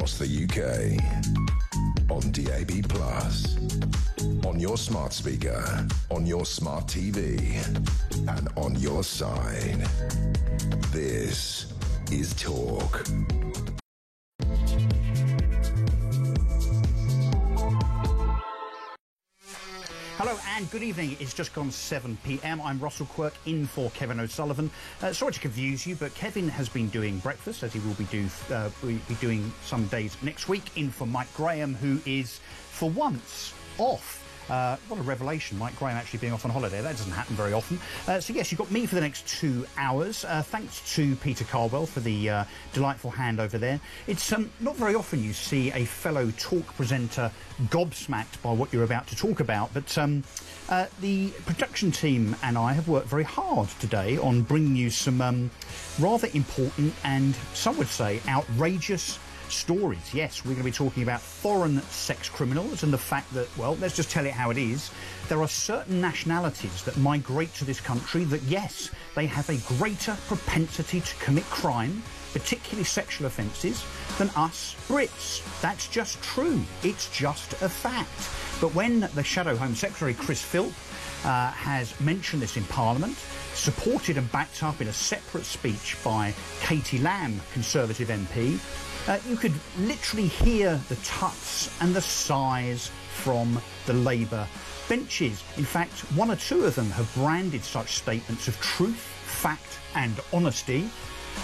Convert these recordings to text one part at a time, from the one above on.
across the UK. On DAB+, on your smart speaker, on your smart TV, and on your side. This is Talk. Hello and good evening. It's just gone 7 p.m. I'm Russell Quirk in for Kevin O'Sullivan. Sorry to confuse you, but Kevin has been doing breakfast, as he will be doing some days next week, in for Mike Graham, who is, for once, off. What a revelation, Mike Graham actually being off on holiday. That doesn't happen very often. So yes, you've got me for the next 2 hours. Thanks to Peter Cardwell for the delightful handover there. It's not very often you see a fellow talk presenter gobsmacked by what you're about to talk about, but the production team and I have worked very hard today on bringing you some rather important and, some would say, outrageous stories. Yes, we're going to be talking about foreign sex criminals and the fact that, well, let's just tell it how it is. There are certain nationalities that migrate to this country that, yes, they have a greater propensity to commit crime, particularly sexual offences, than us Brits. That's just true. It's just a fact. But when the Shadow Home Secretary, Chris Philp, has mentioned this in Parliament, supported and backed up in a separate speech by Katie Lamb, Conservative MP, you could literally hear the tuts and the sighs from the Labour benches. In fact, one or two of them have branded such statements of truth, fact and honesty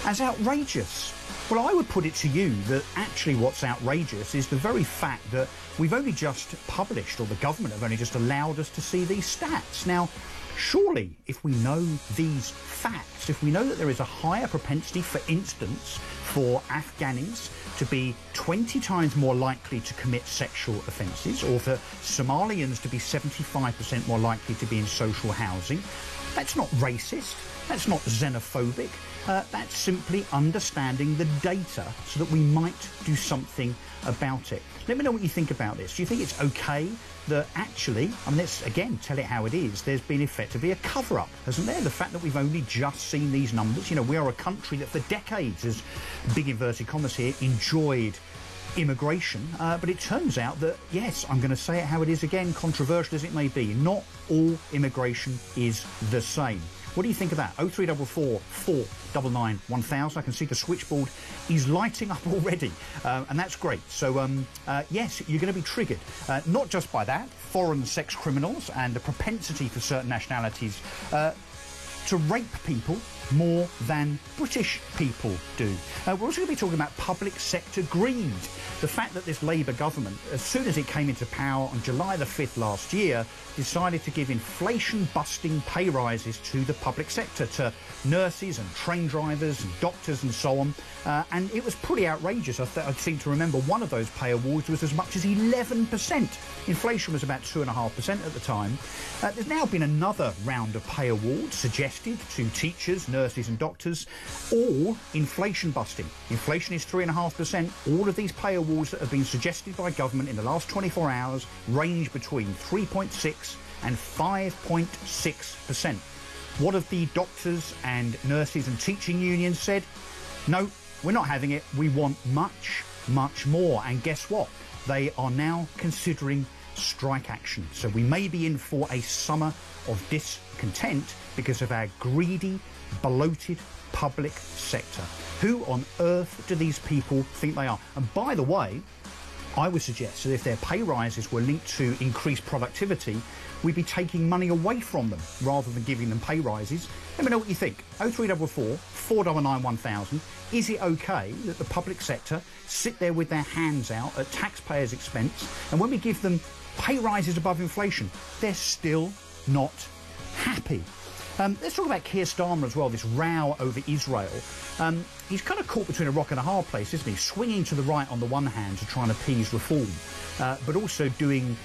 as outrageous. Well, I would put it to you that actually what's outrageous is the very fact that we've only just published, or the government have only just allowed us to see these stats. Now, surely, if we know these facts, if we know that there is a higher propensity, for instance, for Afghanis to be 20 times more likely to commit sexual offences, or for Somalians to be 75% more likely to be in social housing, that's not racist, that's not xenophobic, that's simply understanding the data so that we might do something about it. Let me know what you think about this. Do you think it's okay that actually, I mean, let's again tell it how it is, there's been effectively a cover-up, hasn't there? The fact that we've only just seen these numbers. You know, we are a country that for decades, as big inverted commas here, enjoyed immigration, but it turns out that, yes, I'm going to say it how it is again, controversial as it may be, not all immigration is the same. What do you think of that? 0344 499 1000. I can see the switchboard is lighting up already, and that's great. So, yes, you're going to be triggered, not just by that, foreign sex criminals and the propensity for certain nationalities to rape people more than British people do. We're also going to be talking about public sector greed. The fact that this Labour government, as soon as it came into power on July the 5th last year, decided to give inflation-busting pay rises to the public sector, to nurses and train drivers and doctors and so on. And it was pretty outrageous. I seem to remember one of those pay awards was as much as 11%. Inflation was about 2.5% at the time. There's now been another round of pay awards suggested to teachers, nurses and doctors, all inflation busting. Inflation is 3.5%. All of these pay awards that have been suggested by government in the last 24 hours range between 3.6 and 5.6%. What have the doctors and nurses and teaching unions said? No, we're not having it. We want much, much more. And guess what? They are now considering strike action. So we may be in for a summer of discontent because of our greedy, bloated public sector. Who on earth do these people think they are? And by the way, I would suggest that if their pay rises were linked to increased productivity, we'd be taking money away from them rather than giving them pay rises. Let me know what you think. 0344 499 1000. Is it okay that the public sector sit there with their hands out at taxpayers' expense, and when we give them pay rises above inflation, they're still not happy? Let's talk about Keir Starmer as well, this row over Israel. He's kind of caught between a rock and a hard place, isn't he? Swinging to the right on the one hand to try and appease reform, but also doing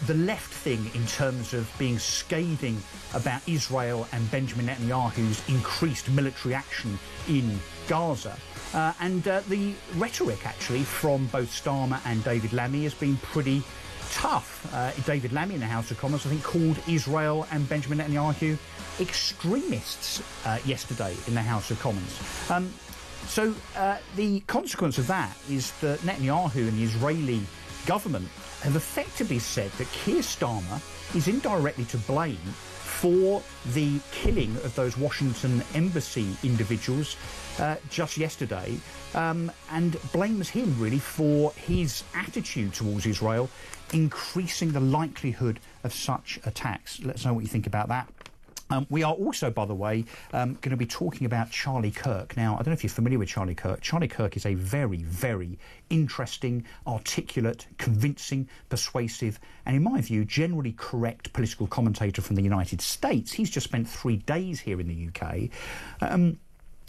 the left thing in terms of being scathing about Israel and Benjamin Netanyahu's increased military action in Gaza. And the rhetoric, actually, from both Starmer and David Lammy has been pretty tough. David Lammy in the House of Commons, I think, called Israel and Benjamin Netanyahu extremists yesterday in the House of Commons. So the consequence of that is that Netanyahu and the Israeli government have effectively said that Keir Starmer is indirectly to blame for the killing of those Washington embassy individuals just yesterday, and blames him really for his attitude towards Israel, increasing the likelihood of such attacks. Let us know what you think about that. We are also, by the way, going to be talking about Charlie Kirk. Now, I don't know if you're familiar with Charlie Kirk. Charlie Kirk is a very, very interesting, articulate, convincing, persuasive, and in my view, generally correct political commentator from the United States. He's just spent 3 days here in the UK.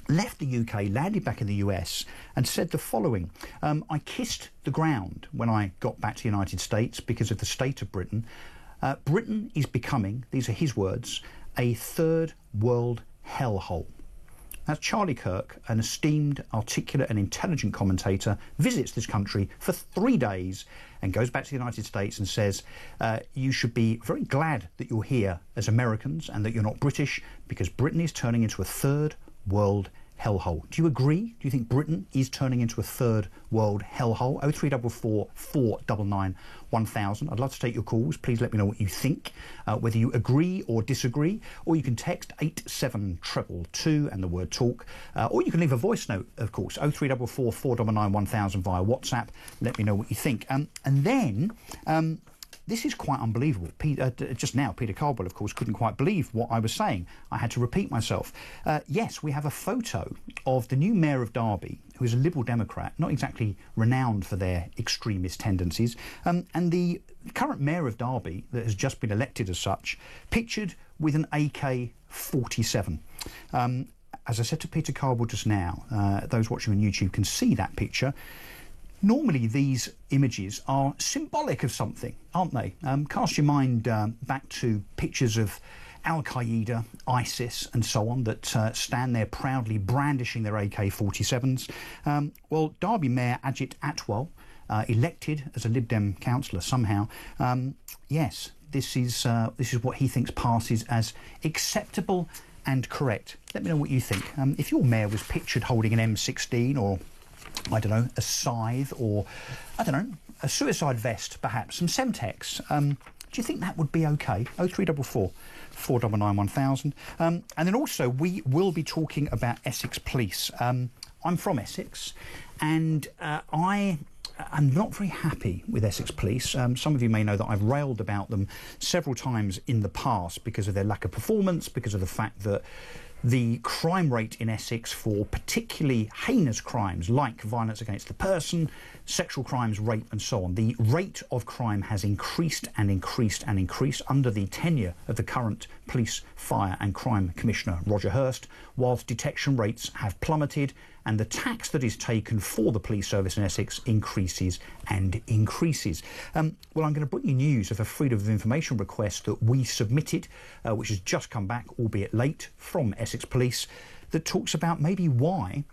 Left the UK, landed back in the US, and said the following: I kissed the ground when I got back to the United States because of the state of Britain. Britain is becoming, these are his words, a third world hellhole. That's Charlie Kirk, an esteemed, articulate and intelligent commentator, visits this country for 3 days and goes back to the United States and says, you should be very glad that you're here as Americans and that you're not British, because Britain is turning into a third world hellhole. Do you agree? Do you think Britain is turning into a third world hellhole? 0344 499 1000. I'd love to take your calls. Please let me know what you think, whether you agree or disagree, or you can text 87222 and the word talk, or you can leave a voice note, of course, 0344 499 1000 via WhatsApp. Let me know what you think. And then this is quite unbelievable. Just now, Peter Cardwell, of course, couldn't quite believe what I was saying. I had to repeat myself. Yes, we have a photo of the new mayor of Derby, who is a Liberal Democrat, not exactly renowned for their extremist tendencies, and the current mayor of Derby, that has just been elected as such, pictured with an AK-47. As I said to Peter Cardwell just now, those watching on YouTube can see that picture. Normally, these images are symbolic of something, aren't they? Cast your mind back to pictures of Al-Qaeda, ISIS and so on that stand there proudly brandishing their AK-47s. Well, Derby Mayor Ajit Atwal, elected as a Lib Dem councillor somehow, yes, this is what he thinks passes as acceptable and correct. Let me know what you think. If your mayor was pictured holding an M16 or, I don't know, a scythe or, I don't know, a suicide vest, perhaps, some Semtex, do you think that would be OK? 0344 499 1000. And then also, we will be talking about Essex Police. I'm from Essex, and I'm not very happy with Essex Police. Some of you may know that I've railed about them several times in the past because of their lack of performance, because of the fact that the crime rate in Essex for particularly heinous crimes like violence against the person, sexual crimes, rape and so on, the rate of crime has increased and increased and increased under the tenure of the current Police, Fire and Crime Commissioner, Roger Hurst, whilst detection rates have plummeted and the tax that is taken for the police service in Essex increases and increases. Well, I'm going to bring you news of a Freedom of Information request that we submitted, which has just come back, albeit late, from Essex Police, that talks about maybe why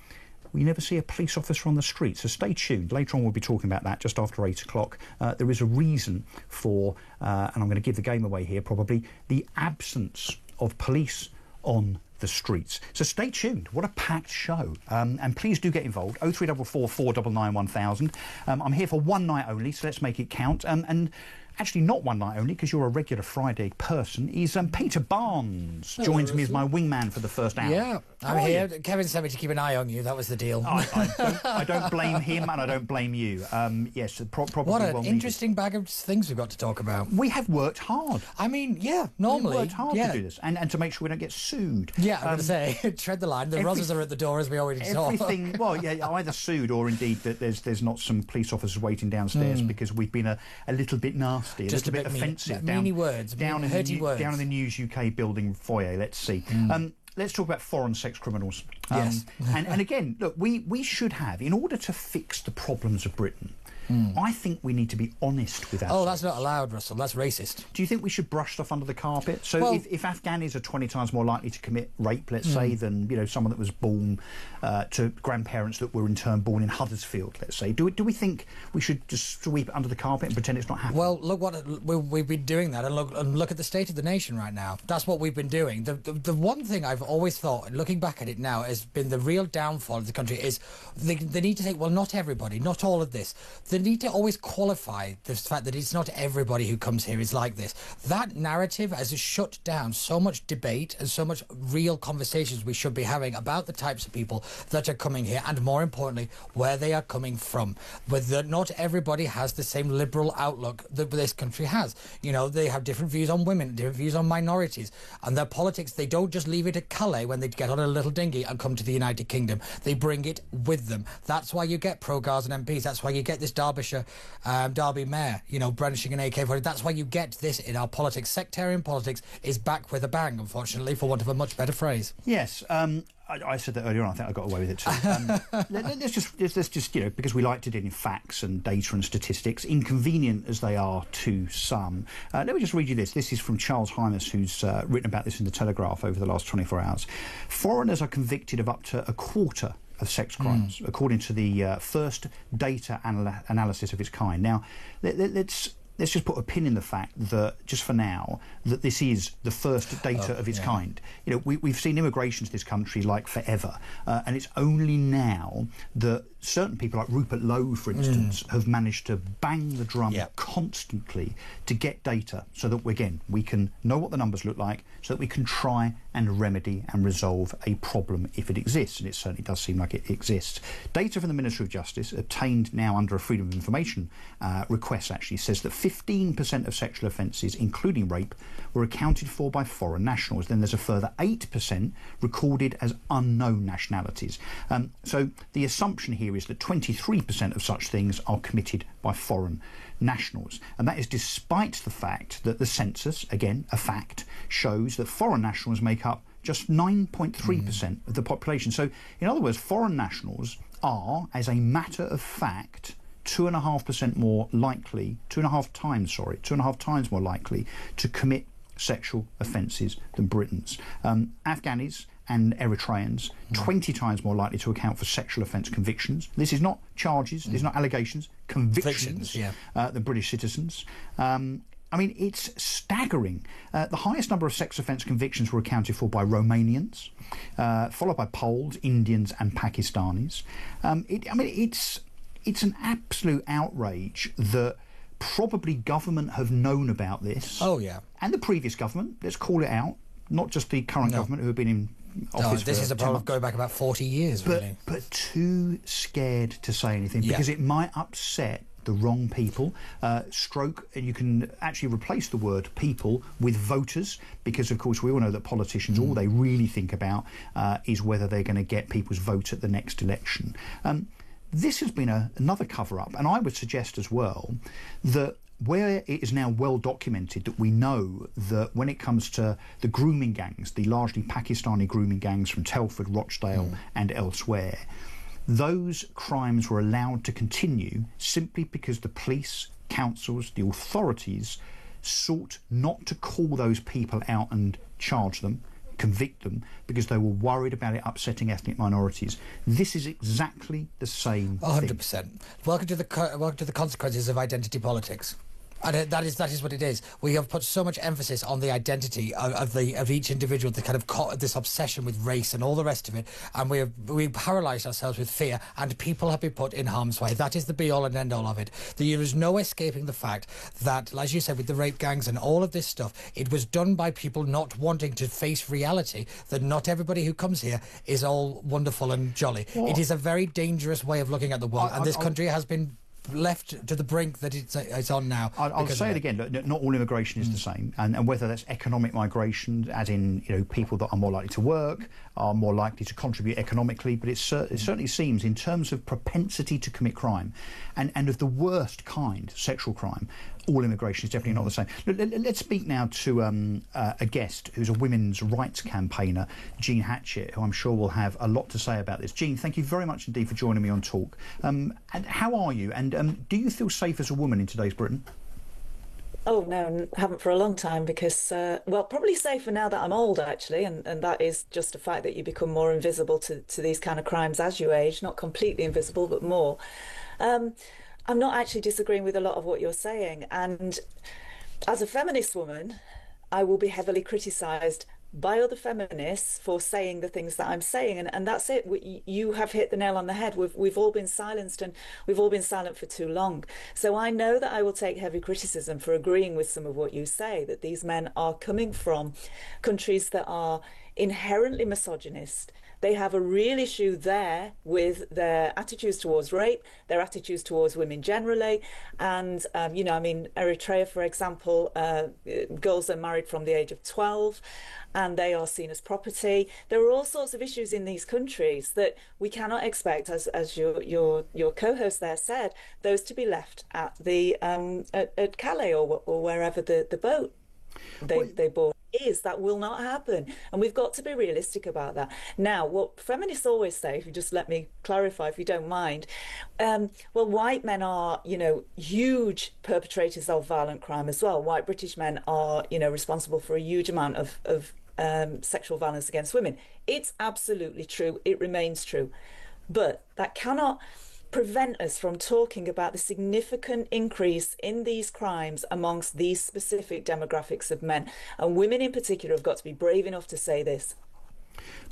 we never see a police officer on the street. So stay tuned. Later on, we'll be talking about that just after 8 o'clock. There is a reason for, and I'm going to give the game away here probably, the absence of police on the streets. So stay tuned. What a packed show. And please do get involved. 0344 499 1000. I'm here for one night only, so let's make it count. And actually not one night only, because you're a regular Friday person, is Peter Barnes. Hello, joins me as my wingman for the first hour. Yeah, I'm here. Kevin sent me to keep an eye on you. That was the deal. I don't blame him and I don't blame you. Yes, probably what an well interesting bag of things we've got to talk about. We have worked hard. I mean, yeah, normally. We've worked hard to do this and to make sure we don't get sued. Yeah, I'm going to say, tread the line. The Rozzers are at the door, as we already saw. Everything, well, yeah, either sued or indeed that there's not some police officers waiting downstairs because we've been a little bit nasty, just a little bit offensive. Meany words, down in the News UK building foyer. Let's see. Let's talk about foreign sex criminals. Yes. and again, look, we should have, in order to fix the problems of Britain, I think we need to be honest with ourselves. Oh, that's not allowed, Russell. That's racist. Do you think we should brush stuff under the carpet? So Well, if Afghanis are 20 times more likely to commit rape, let's say, than someone that was born to grandparents that were in turn born in Huddersfield, let's say, do we think we should just sweep it under the carpet and pretend it's not happening? Well, look what we've been doing that, and look at the state of the nation right now. That's what we've been doing. The one thing I've always thought, looking back at it now, has been the real downfall of the country is they need to think, well, not everybody, not all of this. They need to always qualify the fact that it's not everybody who comes here is like this. That narrative has shut down so much debate and so much real conversations we should be having about the types of people that are coming here, and more importantly, where they are coming from. Whether not everybody has the same liberal outlook that this country has. You know, they have different views on women, different views on minorities, and their politics, they don't just leave it at Calais when they get on a little dinghy and come to the United Kingdom. They bring it with them. That's why you get pro-Gaza MPs. That's why you get this Derbyshire Derby mayor, brandishing an AK-40. That's why you get this in our politics. Sectarian politics is back with a bang, unfortunately, for want of a much better phrase. Yes. I said that earlier on. I think I got away with it too. Let's just because we like to deal in facts and data and statistics, inconvenient as they are to some. Let me just read you this. This is from Charles Hymas, who's written about this in the Telegraph over the last 24 hours. Foreigners are convicted of up to a quarter of sex crimes, according to the first data analysis of its kind. Now, let's just put a pin in the fact that, just for now, that this is the first data of its kind. We've seen immigration to this country like forever, and it's only now that certain people like Rupert Lowe, for instance, have managed to bang the drum constantly to get data so that, we can know what the numbers look like, so that we can try and remedy and resolve a problem if it exists, and it certainly does seem like it exists. Data from the Ministry of Justice, obtained now under a Freedom of Information request, actually says that 15% of sexual offences, including rape, were accounted for by foreign nationals. Then there's a further 8% recorded as unknown nationalities. So the assumption here is that 23% of such things are committed by foreign nationals. And that is despite the fact that the census, again, a fact, shows that foreign nationals make up just 9.3% of the population. So, in other words, foreign nationals are, as a matter of fact, 2.5% more likely, 2.5 times more likely to commit sexual offences than Britons. Afghanis and Eritreans, 20 times more likely to account for sexual offence convictions. This is not charges, this is not allegations, convictions than British citizens. It's staggering. The highest number of sex offence convictions were accounted for by Romanians, followed by Poles, Indians and Pakistanis. It's an absolute outrage that probably government have known about this. Oh, yeah. And the previous government, let's call it out, not just the current government who have been in office. This is a problem going back about 40 years, really. But too scared to say anything because it might upset the wrong people. And you can actually replace the word people with voters, because of course we all know that politicians, all they really think about is whether they're going to get people's vote at the next election. This has been another cover-up, and I would suggest as well that where it is now well documented that we know that when it comes to the grooming gangs, the largely Pakistani grooming gangs from Telford, Rochdale and elsewhere, those crimes were allowed to continue simply because the police, councils, the authorities sought not to call those people out and charge them, convict them, because they were worried about it upsetting ethnic minorities. This is exactly the same 100%. thing. Welcome to the consequences of identity politics. And that is what it is. We have put so much emphasis on the identity of each individual, the kind of this obsession with race and all the rest of it, and we've paralysed ourselves with fear, and people have been put in harm's way. That is the be-all and end-all of it. There is no escaping the fact that, as you said, with the rape gangs and all of this stuff, it was done by people not wanting to face reality that not everybody who comes here is all wonderful and jolly. Well, it is a very dangerous way of looking at the world, and this country has been left to the brink that it's on now. I'll say it again. Look, not all immigration is the same, and whether that's economic migration, as in people that are more likely to work, are more likely to contribute economically, but it certainly seems in terms of propensity to commit crime and of the worst kind, sexual crime, all immigration is definitely not the same. Let's speak now to a guest who's a women's rights campaigner, Jean Hatchett, who I'm sure will have a lot to say about this. Jean, thank you very much indeed for joining me on Talk. And how are you? And do you feel safe as a woman in today's Britain? Oh, no, haven't for a long time because, well, probably safer now that I'm old, actually, and that is just a fact that you become more invisible to these kind of crimes as you age, not completely invisible, but more. I'm not actually disagreeing with a lot of what you're saying, and as a feminist woman, I will be heavily criticised by other feminists for saying the things that I'm saying, and that's it. You have hit the nail on the head. We've all been silenced, and we've all been silent for too long. So I know that I will take heavy criticism for agreeing with some of what you say, that these men are coming from countries that are inherently misogynist. They have a real issue there with their attitudes towards rape, their attitudes towards women generally. And, you know, I mean, Eritrea, for example, girls are married from the age of 12 and they are seen as property. There are all sorts of issues in these countries that we cannot expect, as your co-host there said, those to be left at the at Calais or wherever the boat they board is. That will not happen, and we've got to be realistic about that. Now, what feminists always say, if you just let me clarify, if you don't mind, well, white men are, you know, huge perpetrators of violent crime as well. White British men are, you know, responsible for a huge amount of sexual violence against women. It's absolutely true. It remains true, but that cannot prevent us from talking about the significant increase in these crimes amongst these specific demographics of men. And women in particular have got to be brave enough to say this.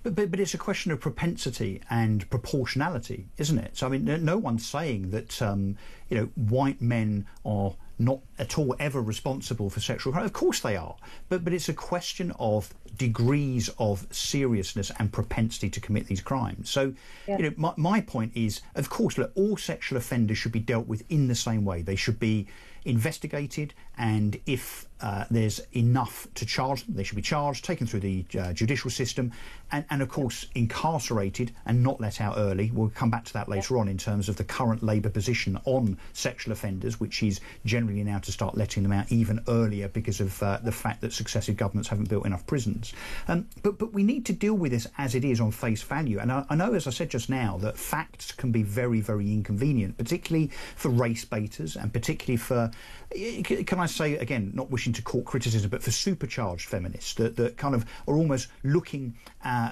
But it's a question of propensity and proportionality, isn't it? So, I mean, no one's saying that, you know, white men are not at all ever responsible for sexual crime. Of course they are. But it's a question of degrees of seriousness and propensity to commit these crimes. So, yeah, you know, my point is, of course, look, all sexual offenders should be dealt with in the same way. They should be investigated, and if there's enough to charge them, they should be charged, taken through the judicial system, and of course incarcerated and not let out early. We'll come back to that later on in terms of the current Labour position on sexual offenders, which is generally now to start letting them out even earlier because of the fact that successive governments haven't built enough prisons. But we need to deal with this as it is on face value. And I know, as I said just now, that facts can be very, very inconvenient, particularly for race baiters and particularly for, can I say, again, not wishing to court criticism, but for supercharged feminists that kind of are almost looking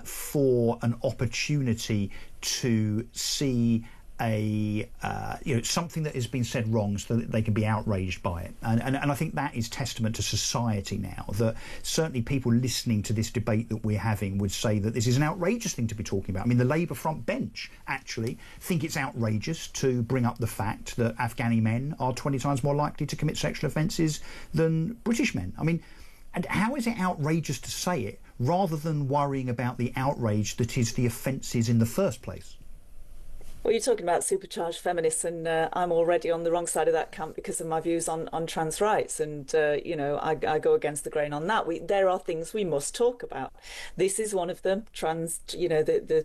for an opportunity to see a you know, something that has been said wrong so that they can be outraged by it, and I think that is testament to society now, that certainly people listening to this debate that we're having would say that this is an outrageous thing to be talking about. I mean, the Labour front bench actually think it's outrageous to bring up the fact that Afghani men are 20 times more likely to commit sexual offences than British men. I mean, and how is it outrageous to say it rather than worrying about the outrage that is the offences in the first place? Well, you're talking about supercharged feminists, and I'm already on the wrong side of that camp because of my views on trans rights, and you know, I go against the grain on that. There are things we must talk about. This is one of them. Trans, you know, the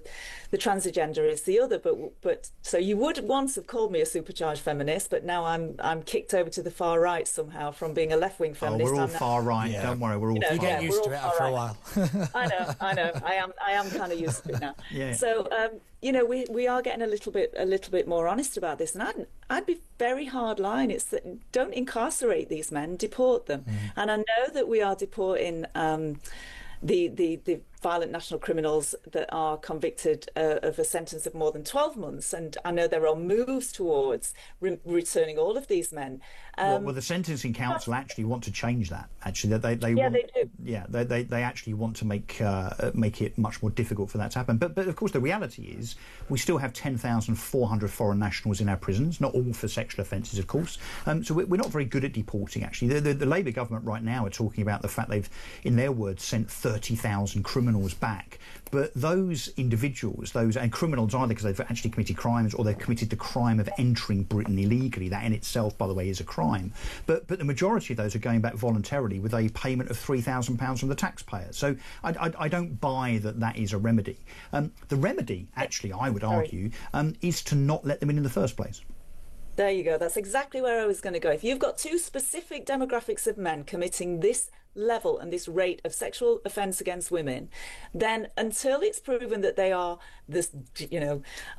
trans agenda is the other. But so you would once have called me a supercharged feminist, but now I'm kicked over to the far right somehow from being a left-wing feminist. Oh, we're all far right. Yeah. Don't worry, we're all. You get used to it after a while. I know. I am kind of used to it now. Yeah. So. You know, we are getting a little bit more honest about this, and I'd be very hard line. It's that don't incarcerate these men, deport them. And I know that we are deporting the violent national criminals that are convicted of a sentence of more than 12 months, and I know there are moves towards returning all of these men. Well, the Sentencing Council actually want to change that. Actually, they do. Yeah, they actually want to make it much more difficult for that to happen. But of course, the reality is we still have 10,400 foreign nationals in our prisons, not all for sexual offences, of course. So we're not very good at deporting. Actually, the Labour government right now are talking about the fact they've, in their words, sent 30,000 criminals criminals back. But those individuals, and criminals either because they've actually committed crimes or they've committed the crime of entering Britain illegally, that in itself, by the way, is a crime. But the majority of those are going back voluntarily with a payment of £3,000 from the taxpayer. So I don't buy that is a remedy. The remedy, actually, I would argue, is to not let them in the first place. There you go. That's exactly where I was going to go. If you've got two specific demographics of men committing this level and this rate of sexual offence against women, then until it's proven that they are this,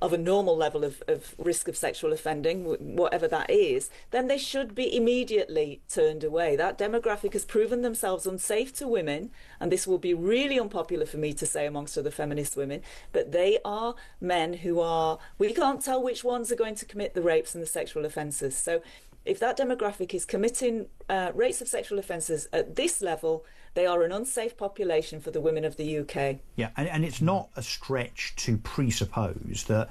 of a normal level of risk of sexual offending, whatever that is, then they should be immediately turned away. That demographic has proven themselves unsafe to women, and this will be really unpopular for me to say amongst other feminist women, but they are men we can't tell which ones are going to commit the rapes and the sexual offences. So if that demographic is committing rates of sexual offences at this level, they are an unsafe population for the women of the UK. Yeah, and it's not a stretch to presuppose that,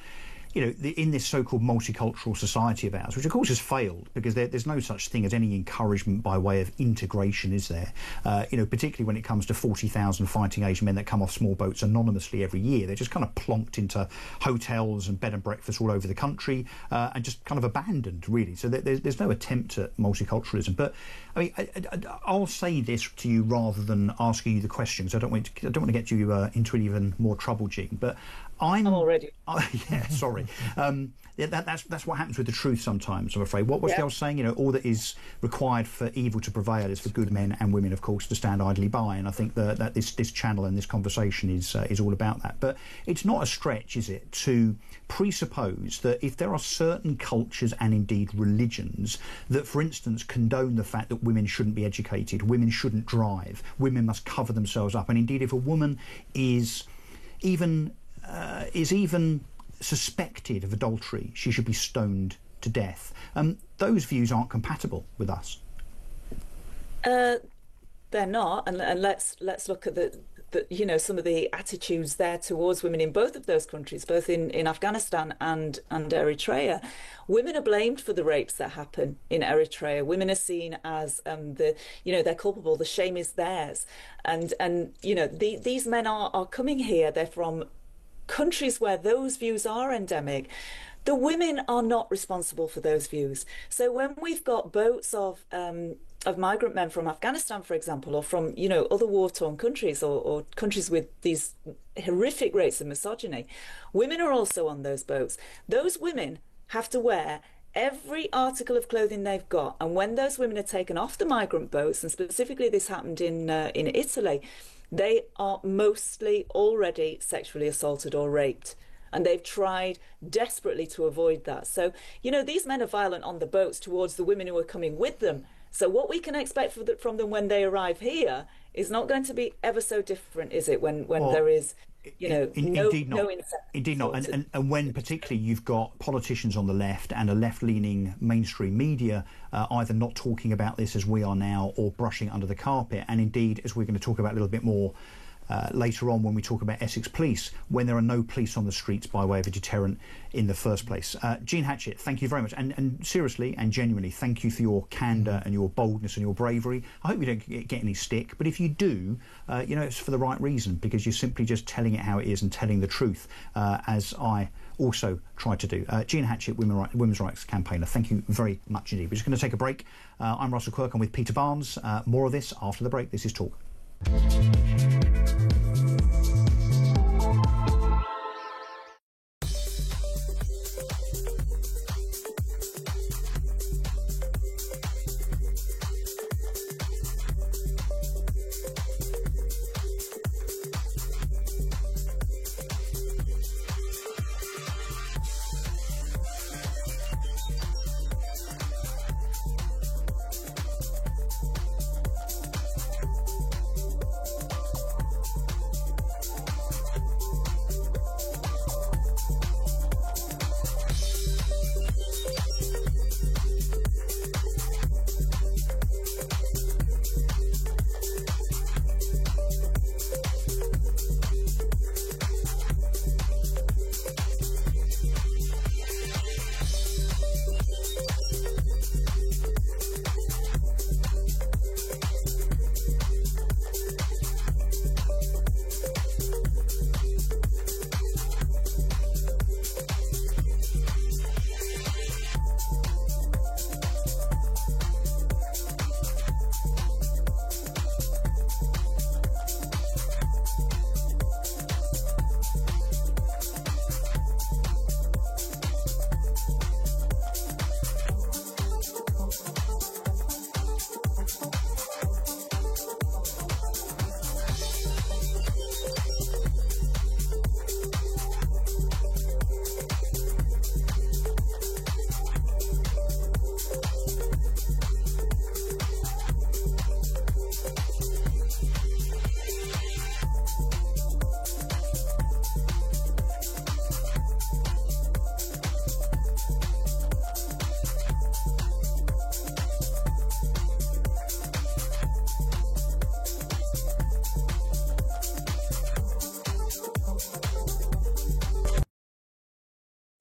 in this so-called multicultural society of ours, which of course has failed because there's no such thing as any encouragement by way of integration, is there? Particularly when it comes to 40,000 fighting Asian men that come off small boats anonymously every year. They're just kind of plonked into hotels and bed and breakfast all over the country and just kind of abandoned, really. So there's no attempt at multiculturalism. But I mean, I'll say this to you rather than asking you the questions. I don't want to get you into even more trouble, Jean. But I'm already. Yeah, sorry. That's what happens with the truth sometimes, I'm afraid. What was the old saying? All that is required for evil to prevail is for good men and women, of course, to stand idly by. And I think that this channel and this conversation is all about that. But it's not a stretch, is it, to presuppose that if there are certain cultures and indeed religions that, for instance, condone the fact that women shouldn't be educated, women shouldn't drive, women must cover themselves up, and indeed if a woman is even suspected of adultery, she should be stoned to death. Those views aren't compatible with us. They're not, and let's look at some of the attitudes there towards women in both of those countries, both in Afghanistan and Eritrea. Women are blamed for the rapes that happen in Eritrea. Women are seen as they're culpable. The shame is theirs, and these men are coming here. They're from countries where those views are endemic. The women are not responsible for those views. So when we've got boats of migrant men from Afghanistan, for example, or from other war-torn countries or countries with these horrific rates of misogyny, women are also on those boats. Those women have to wear every article of clothing they've got, and when those women are taken off the migrant boats, and specifically this happened in Italy, they are mostly already sexually assaulted or raped. And they've tried desperately to avoid that. So, these men are violent on the boats towards the women who are coming with them. So what we can expect from them when they arrive here is not going to be ever so different, is it, when there is... Indeed not. And when particularly you've got politicians on the left and a left-leaning mainstream media either not talking about this as we are now or brushing it under the carpet, and indeed, as we're going to talk about a little bit more later on when we talk about Essex Police, when there are no police on the streets by way of a deterrent in the first place. Jean Hatchett, thank you very much. And seriously and genuinely, thank you for your candour and your boldness and your bravery. I hope you don't get any stick, but if you do, it's for the right reason, because you're simply just telling it how it is and telling the truth, as I also tried to do. Jean Hatchett, women's rights campaigner, thank you very much indeed. We're just going to take a break. I'm Russell Quirk. I'm with Peter Barnes. More of this after the break. This is Talk.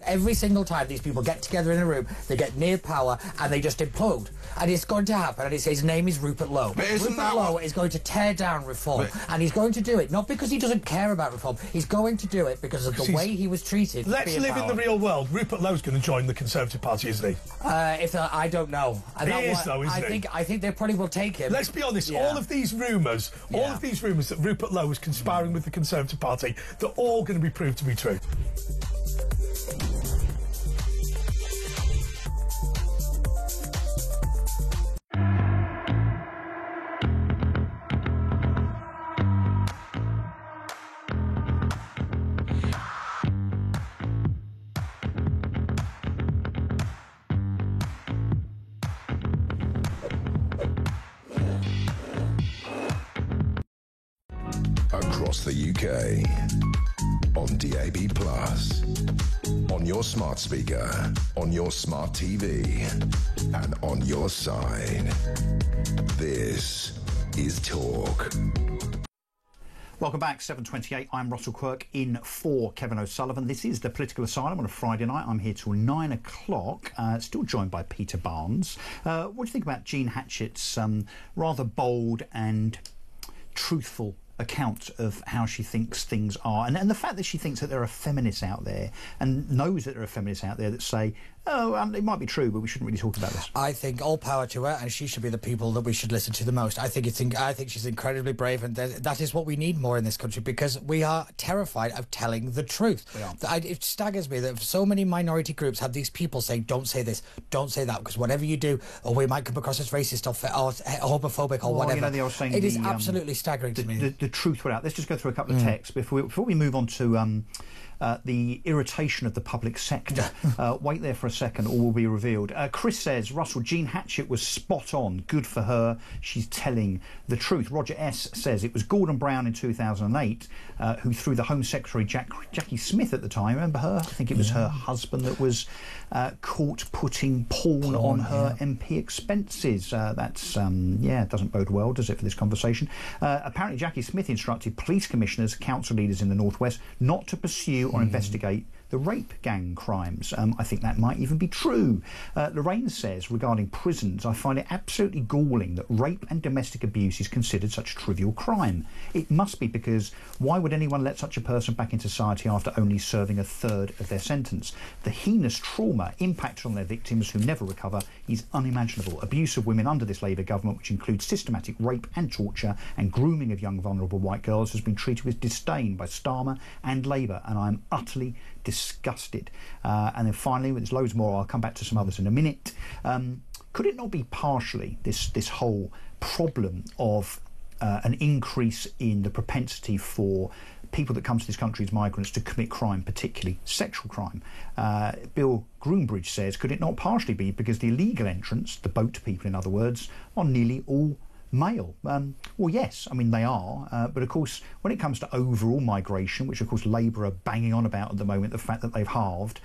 Every single time these people get together in a room, they get near power and they just implode. And it's going to happen, and his name is Rupert Lowe. Rupert Lowe is going to tear down reform, and he's going to do it not because he doesn't care about reform. He's going to do it because of the way he was treated. Let's live in the real world. Rupert Lowe's going to join the Conservative Party, isn't he? I don't know. He is, though, isn't he? I think they probably will take him. Let's be honest. All of these rumours, that Rupert Lowe was conspiring with the Conservative Party, they're all going to be proved to be true. Across the UK, on DAB+, on your smart speaker, on your smart TV, and on your side. This is Talk. Welcome back, 7:28. I'm Russell Quirk in for Kevin O'Sullivan. This is the Political Asylum on a Friday night. I'm here till 9 o'clock, still joined by Peter Barnes. What do you think about Jean Hatchett's rather bold and truthful account of how she thinks things are, and the fact that she thinks that there are feminists out there and knows that there are feminists out there that say, oh, it might be true, but we shouldn't really talk about this. I think all power to her, and she should be the people that we should listen to the most. I think she's incredibly brave, and that is what we need more in this country, because we are terrified of telling the truth. It staggers me that so many minority groups have these people saying, don't say this, don't say that, because whatever you do, or we might come across as racist or homophobic or whatever. They are saying it is absolutely staggering to me. The truth without. Let's just go through a couple of texts before we move on to the irritation of the public sector. Wait there for a second, all will be revealed. Chris says, Russell, Jean Hatchett was spot on. Good for her. She's telling the truth. Roger S. says it was Gordon Brown in 2008 who threw the Home Secretary Jackie Smith at the time. Remember her? I think it was her husband that was caught putting porn on her MP expenses. That's, doesn't bode well, does it, for this conversation? Apparently Jackie Smith instructed police commissioners, council leaders in the Northwest not to pursue or investigate the rape gang crimes. I think that might even be true. Lorraine says, regarding prisons, I find it absolutely galling that rape and domestic abuse is considered such a trivial crime. It must be, because why would anyone let such a person back in society after only serving a third of their sentence? The heinous trauma impacted on their victims who never recover is unimaginable. Abuse of women under this Labour government, which includes systematic rape and torture and grooming of young vulnerable white girls, has been treated with disdain by Starmer and Labour, and I am utterly disgusted. And then finally, there's loads more, I'll come back to some others in a minute. Could it not be partially this whole problem of an increase in the propensity for people that come to this country as migrants to commit crime, particularly sexual crime? Bill Groombridge says, could it not partially be because the illegal entrants, the boat people in other words, are nearly all male? Well, yes, I mean they are, but of course when it comes to overall migration, which of course Labour are banging on about at the moment, the fact that they've halved,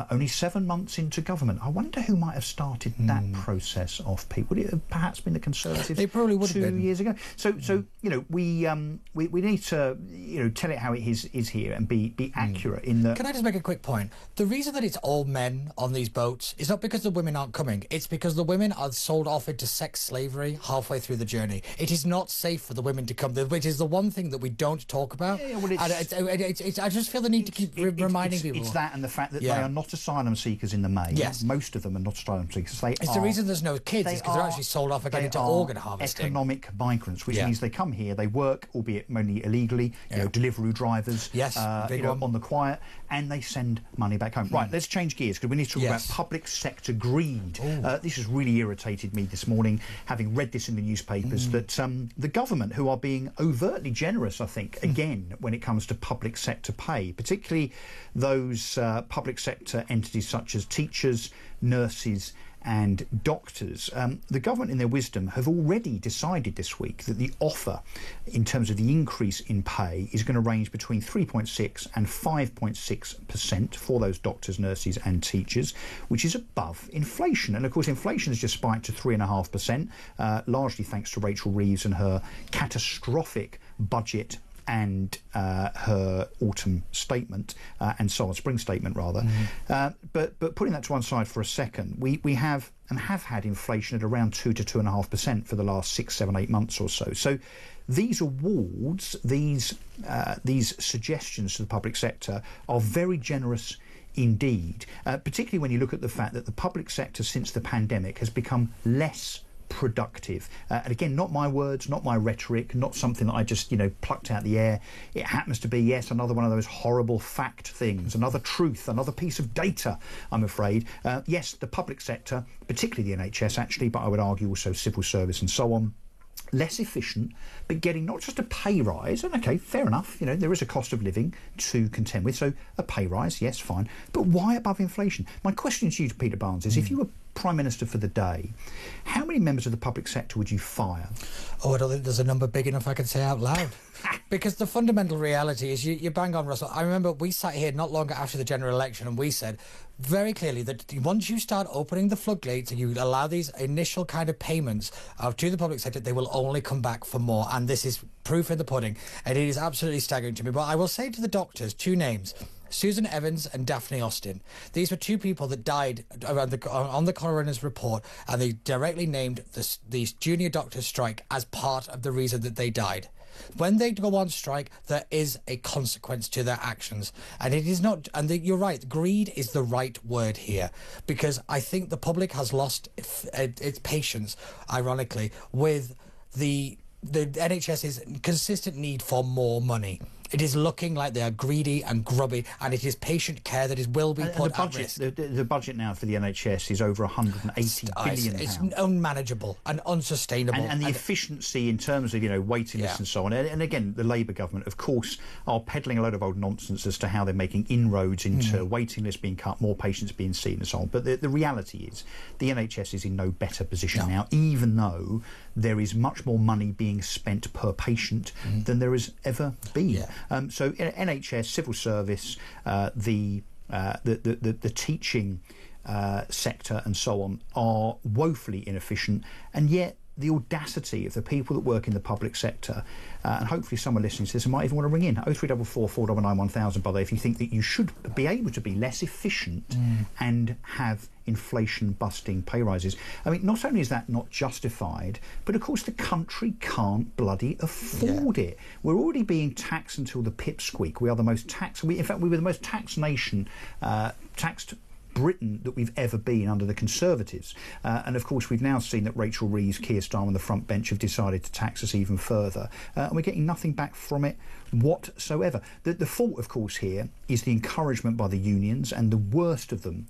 only 7 months into government, I wonder who might have started that process off, Pete. Would it have perhaps been the Conservatives? They probably would have been 2 years ago. So you know, we need to tell it how it is here and be accurate in the. Can I just make a quick point? The reason that it's all men on these boats is not because the women aren't coming. It's because the women are sold off into sex slavery halfway through the journey. It is not safe for the women to come, which is the one thing that we don't talk about. I just feel the need to keep reminding people. It's that, and the fact that they are not asylum seekers in the main. Yes. Most of them are not asylum seekers. The reason there's no kids is because they're actually sold off again into organ harvesting. Economic migrants, which means they come here, they work, albeit mainly illegally, delivery drivers, on the quiet, and they send money back home. Right, let's change gears, because we need to talk about public sector greed. This has really irritated me this morning, having read this in the newspapers, that the government, who are being overtly generous, I think, again, when it comes to public sector pay, particularly those public sector entities such as teachers, nurses and doctors, the government in their wisdom have already decided this week that the offer in terms of the increase in pay is going to range between 3.6 and 5.6% for those doctors, nurses and teachers, which is above inflation. And of course inflation has just spiked to 3.5%, largely thanks to Rachel Reeves and her catastrophic budget and her autumn statement and so on, spring statement rather. But putting that to one side for a second, we have and have had inflation at around 2 to 2.5% for the last 6, 7, 8 months or so. So these awards, these suggestions to the public sector are very generous indeed, particularly when you look at the fact that the public sector since the pandemic has become less productive. And again, not my words, not my rhetoric, not something that I just, plucked out the air. It happens to be, yes, another one of those horrible fact things, another truth, another piece of data, I'm afraid. Yes, the public sector, particularly the NHS actually, but I would argue also civil service and so on, less efficient, but getting not just a pay rise, and okay, fair enough, there is a cost of living to contend with, so a pay rise, yes, fine, but why above inflation? My question to you, Peter Barnes, is if you were Prime Minister for the day, how many members of the public sector would you fire? Oh, I don't think there's a number big enough I can say out loud. Because the fundamental reality is, you bang on, Russell. I remember we sat here not long after the general election and we said very clearly that once you start opening the floodgates and you allow these initial kind of payments to the public sector, they will only come back for more. And this is proof in the pudding. And it is absolutely staggering to me. But I will say to the doctors, 2 names. Susan Evans and Daphne Austin. These were 2 people that died on the coroner's report, and they directly named these junior doctors' strike as part of the reason that they died. When they go on strike, there is a consequence to their actions. And it is not, and you're right, greed is the right word here, because I think the public has lost its patience, ironically, with the NHS's consistent need for more money. It is looking like they are greedy and grubby, and it is patient care that will be put at risk. The budget now for the NHS is over £180 billion. It's unmanageable and unsustainable. And the efficiency in terms of, waiting lists and so on. And again, the Labour government, of course, are peddling a load of old nonsense as to how they're making inroads into waiting lists being cut, more patients being seen and so on. But the reality is the NHS is in no better position now, even though there is much more money being spent per patient than there has ever been. So NHS, civil service, the teaching sector and so on are woefully inefficient, and yet the audacity of the people that work in the public sector, and hopefully someone listening to this and might even want to ring in 0344 499 1000, by the way, if you think that you should be able to be less efficient and have inflation busting pay rises. I mean, not only is that not justified, but of course the country can't bloody afford it. We're already being taxed until the pipsqueak. We are the most taxed, in fact we were the most taxed nation, taxed Britain that we've ever been under the Conservatives. And of course we've now seen that Rachel Reeves, Keir Starmer and the front bench have decided to tax us even further. And we're getting nothing back from it whatsoever. The fault, of course, here is the encouragement by the unions, and the worst of them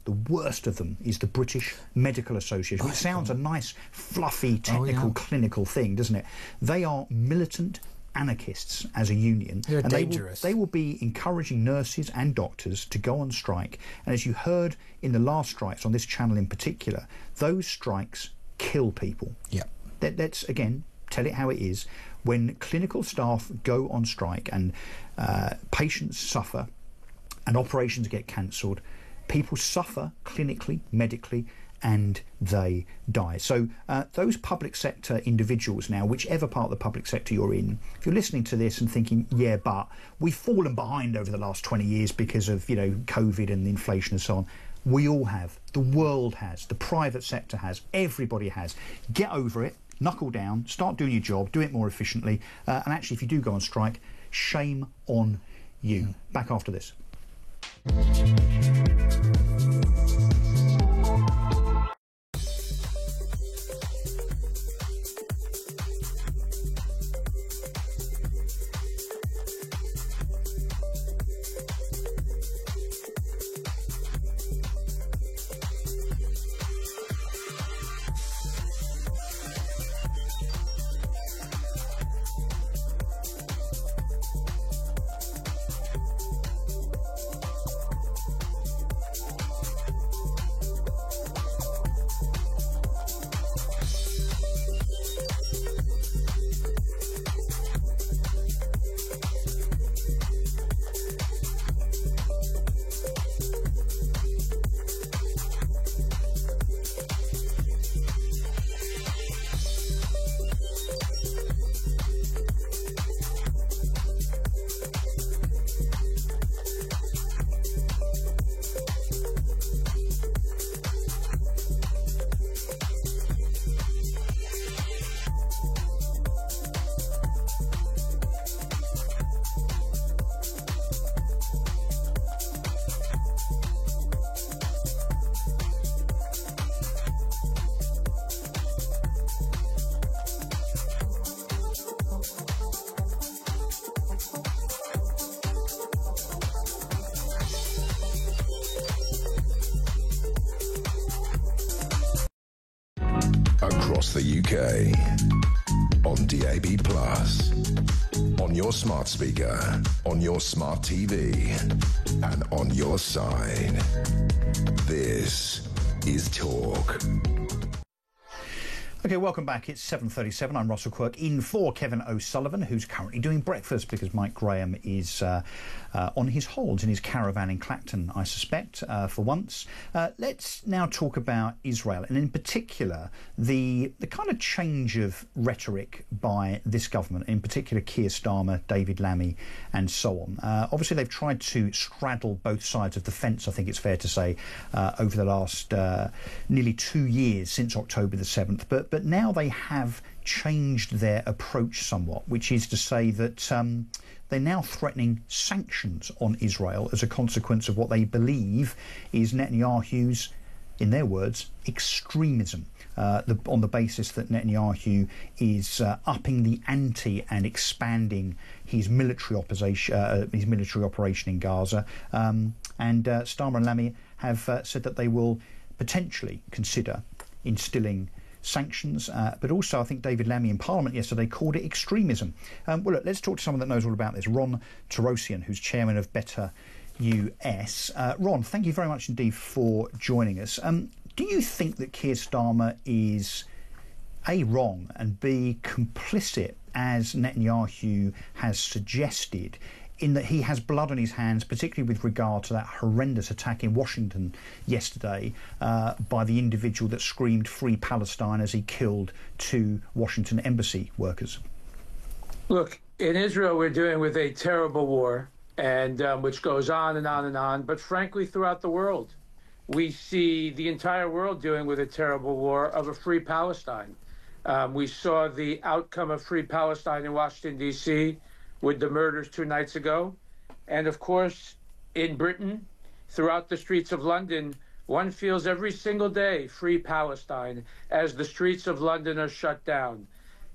is the British Medical Association, which sounds a nice, fluffy, technical, clinical thing, doesn't it? They are militant anarchists as a union. They're and dangerous. They will be encouraging nurses and doctors to go on strike. And as you heard in the last strikes on this channel in particular, those strikes kill people. Let's again tell it how it is. When clinical staff go on strike and patients suffer and operations get cancelled, people suffer clinically, medically, and they die. So those public sector individuals now, whichever part of the public sector you're in, if you're listening to this and thinking, yeah, but we've fallen behind over the last 20 years because of, COVID and inflation and so on, we all have. The world has. The private sector has. Everybody has. Get over it. Knuckle down. Start doing your job. Do it more efficiently. And actually, if you do go on strike, shame on you. Back after this. across the UK. On DAB+, on your smart speaker, on your smart TV, and on your side. This is Talk. Okay, welcome back. It's 7:37. I'm Russell Quirk, in for Kevin O'Sullivan, who's currently doing breakfast because Mike Graham is on his holds in his caravan in Clacton, I suspect, for once. Let's now talk about Israel, and in particular the kind of change of rhetoric by this government, in particular Keir Starmer, David Lammy, and so on. Obviously, they've tried to straddle both sides of the fence, I think it's fair to say, over the last nearly 2 years since October the 7th. But now they have changed their approach somewhat, which is to say that they're now threatening sanctions on Israel as a consequence of what they believe is Netanyahu's, in their words, extremism, on the basis that Netanyahu is upping the ante and expanding his military operation in Gaza. And Starmer and Lammy have said that they will potentially consider instilling sanctions, but also I think David Lammy in Parliament yesterday called it extremism. Well, look, let's talk to someone that knows all about this. Ron Tarosian, who's chairman of Better US. Ron, thank you very much indeed for joining us. Do you think that Keir Starmer is A, wrong, and B, complicit, as Netanyahu has suggested, in that he has blood on his hands, particularly with regard to that horrendous attack in Washington yesterday by the individual that screamed "Free Palestine" as he killed 2 Washington embassy workers? Look, in Israel, we're dealing with a terrible war, and which goes on and on and on. But frankly, throughout the world, we see the entire world dealing with a terrible war of a free Palestine. We saw the outcome of Free Palestine in Washington, D.C., with the murders 2 nights ago. And of course, in Britain, throughout the streets of London, one feels every single day Free Palestine as the streets of London are shut down.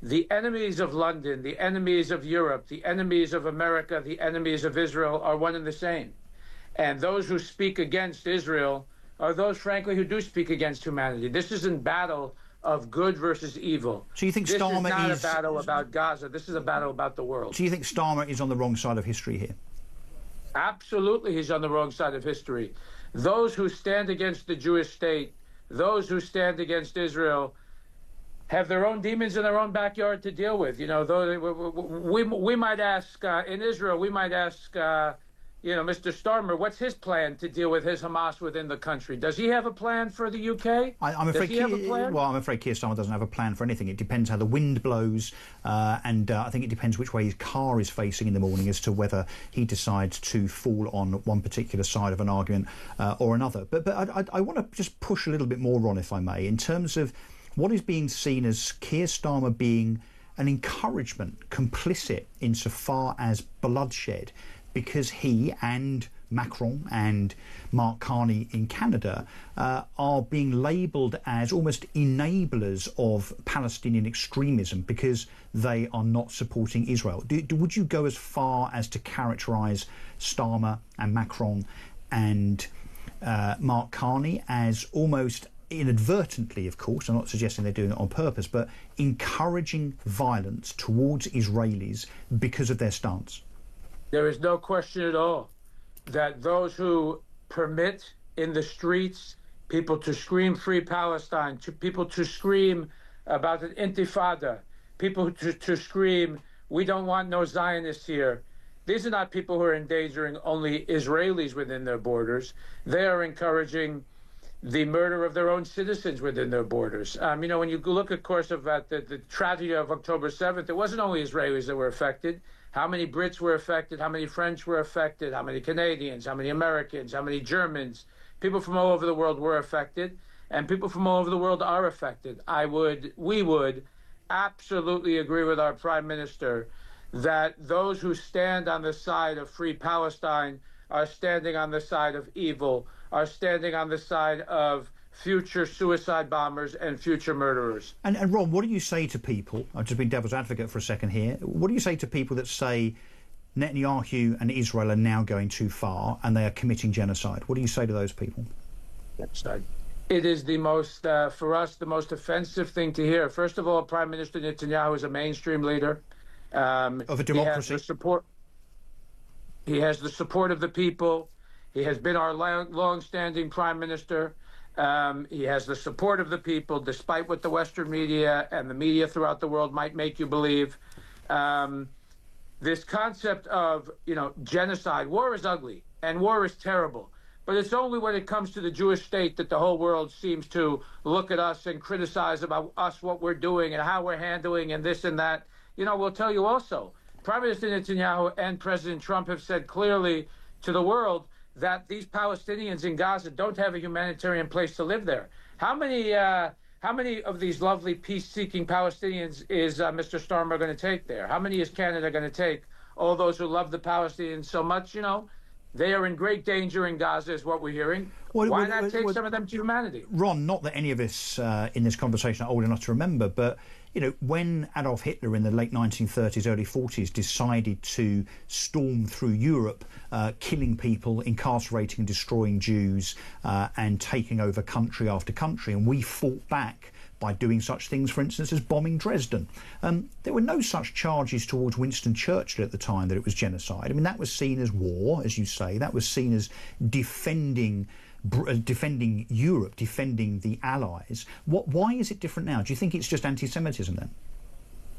The enemies of London, the enemies of Europe, the enemies of America, the enemies of Israel are one and the same. And those who speak against Israel are those, frankly, who do speak against humanity. This isn't battle of good versus evil. So you think Starmer This is not a battle about Gaza. This is a battle about the world. So you think Starmer is on the wrong side of history here? Absolutely, he's on the wrong side of history. Those who stand against the Jewish state, those who stand against Israel, have their own demons in their own backyard to deal with. You know, we might ask, in Israel, we might ask, Mr. Starmer, what's his plan to deal with his Hamas within the country? Does he have a plan for the UK? I'm afraid Does he have a plan? Well, I'm afraid Keir Starmer doesn't have a plan for anything. It depends how the wind blows, and I think it depends which way his car is facing in the morning as to whether he decides to fall on one particular side of an argument or another. But I want to just push a little bit more on, if I may, in terms of what is being seen as Keir Starmer being an encouragement, complicit insofar as bloodshed, because he and Macron and Mark Carney in Canada are being labelled as almost enablers of Palestinian extremism because they are not supporting Israel. Would you go as far as to characterise Starmer and Macron and Mark Carney as almost inadvertently, of course, I'm not suggesting they're doing it on purpose, but encouraging violence towards Israelis because of their stance? There is no question at all that those who permit in the streets people to scream Free Palestine, to people to scream about an intifada, people to scream, we don't want no Zionists here. These are not people who are endangering only Israelis within their borders. They are encouraging the murder of their own citizens within their borders. When you look, of course, about the tragedy of October 7th, it wasn't only Israelis that were affected. How many Brits were affected? How many French were affected? How many Canadians? How many Americans? How many Germans? People from all over the world were affected, and people from all over the world are affected. We would absolutely agree with our Prime Minister that those who stand on the side of Free Palestine are standing on the side of evil, are standing on the side of future suicide bombers and future murderers. And Ron, what do you say to people, I've just been devil's advocate for a second here, what do you say to people that say Netanyahu and Israel are now going too far and they are committing genocide? What do you say to those people? Genocide. It is the most, for us, the most offensive thing to hear. First of all, Prime Minister Netanyahu is a mainstream leader. Of a democracy. He has the support of the people. He has been our long-standing Prime Minister. He has the support of the people, despite what the Western media and the media throughout the world might make you believe. This concept of, genocide, war is ugly and war is terrible. But it's only when it comes to the Jewish state that the whole world seems to look at us and criticize about us, what we're doing and how we're handling and this and that. We'll tell you also, Prime Minister Netanyahu and President Trump have said clearly to the world that these Palestinians in Gaza don't have a humanitarian place to live there. How many of these lovely peace-seeking Palestinians is Mr. Starmer going to take there? How many is Canada going to take? All those who love the Palestinians so much, they are in great danger in Gaza, is what we're hearing. Why not take some of them to humanity? Ron, not that any of us in this conversation are old enough to remember, but, when Adolf Hitler in the late 1930s, early 40s decided to storm through Europe, killing people, incarcerating and destroying Jews, and taking over country after country, and we fought back by doing such things, for instance, as bombing Dresden. There were no such charges towards Winston Churchill at the time that it was genocide. I mean, that was seen as war, as you say. That was seen as defending Europe, defending the Allies. Why is it different now? Do you think it's just anti-Semitism then?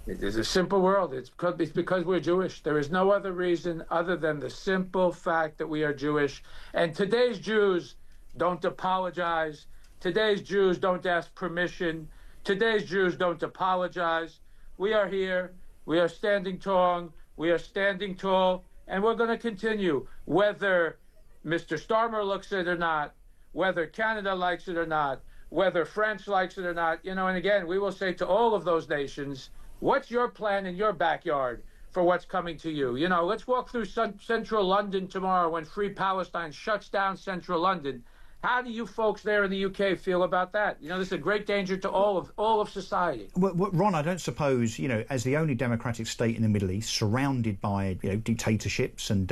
It is a simple world. It's because we're Jewish. There is no other reason other than the simple fact that we are Jewish. And today's Jews don't apologize. Today's Jews don't ask permission. Today's Jews don't apologize. We are here. We are standing tall. We are standing tall. And we're going to continue, whether Mr. Starmer looks it or not, whether Canada likes it or not, whether France likes it or not. And again, we will say to all of those nations, what's your plan in your backyard for what's coming to you? Let's walk through central London tomorrow when Free Palestine shuts down central London. How do you folks there in the UK feel about that? This is a great danger to all of society. Well, Ron, I don't suppose, as the only democratic state in the Middle East, surrounded by, dictatorships and,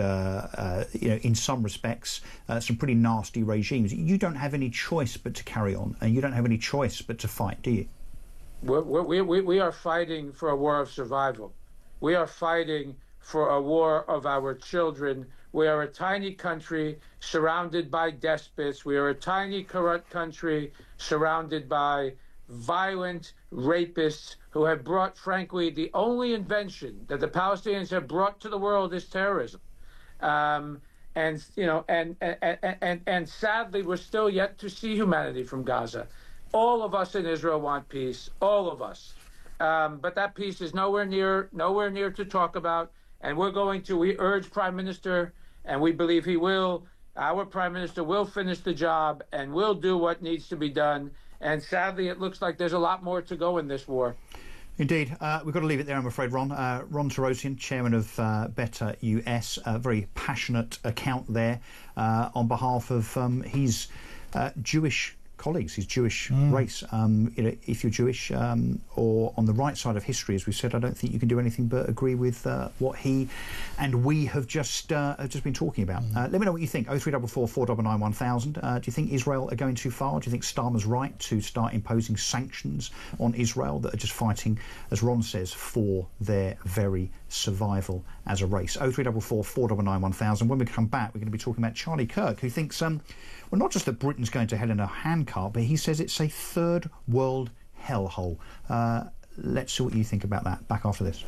in some respects, some pretty nasty regimes, you don't have any choice but to carry on, and you don't have any choice but to fight, do you? We are fighting for a war of survival. We are fighting for a war of our children. We are a tiny country surrounded by despots. We are a tiny, corrupt country surrounded by violent rapists who have brought, frankly, the only invention that the Palestinians have brought to the world is terrorism. And sadly, we're still yet to see humanity from Gaza. All of us in Israel want peace, all of us. But that peace is nowhere near to talk about. And we urge Prime Minister, and we believe our Prime Minister will finish the job and will do what needs to be done. And sadly, it looks like there's a lot more to go in this war. Indeed. We've got to leave it there, I'm afraid, Ron. Ron Torosian, chairman of Better US, a very passionate account there on behalf of his Jewish colleagues, his Jewish race. If you're Jewish or on the right side of history, as we said, I don't think you can do anything but agree with what he and we have just been talking about. Let me know what you think. 0344 499 1000. Do you think Israel are going too far? Do you think Starmer's right to start imposing sanctions on Israel that are just fighting, as Ron says, for their very survival as a race? 0344 499 1000. When we come back, we're going to be talking about Charlie Kirk, who thinks well, not just that Britain's going to hell in a handcart, but he says it's a third world hellhole. Let's see what you think about that. Back after this.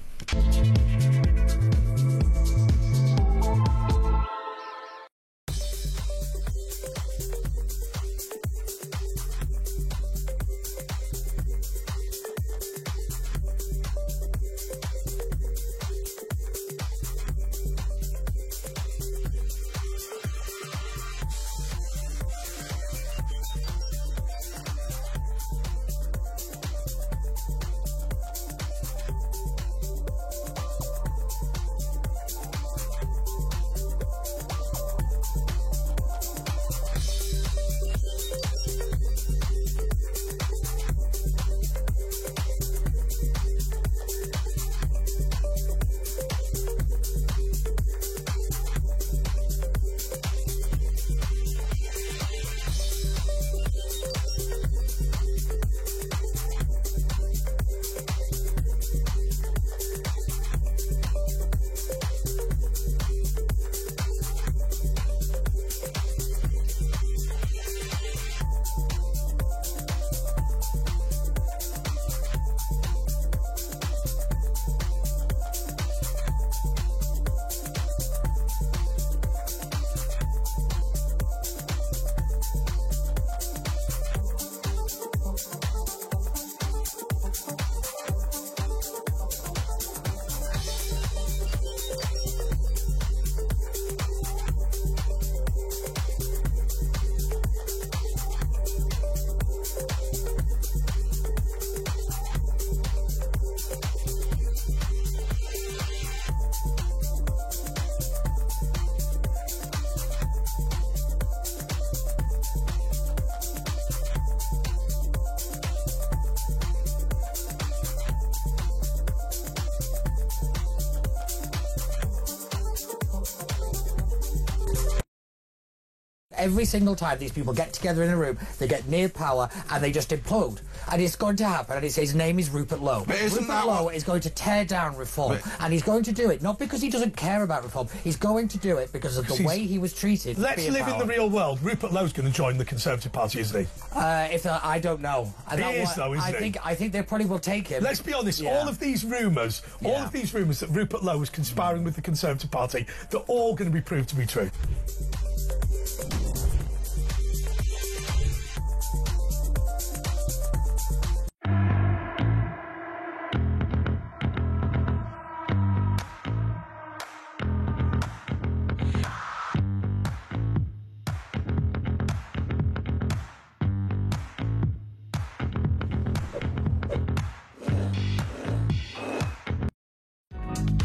every single time these people get together in a room, they get near power and they just implode. And it's going to happen, and his name is Rupert Lowe. Rupert Lowe is going to tear down reform, and he's going to do it not because he doesn't care about reform. He's going to do it because of the way he was treated. Let's live in the real world. Rupert Lowe's going to join the Conservative Party, isn't he? I don't know. He is, though, isn't he? I think they probably will take him. Let's be honest. All of these rumours, that Rupert Lowe was conspiring with the Conservative Party, they're all going to be proved to be true.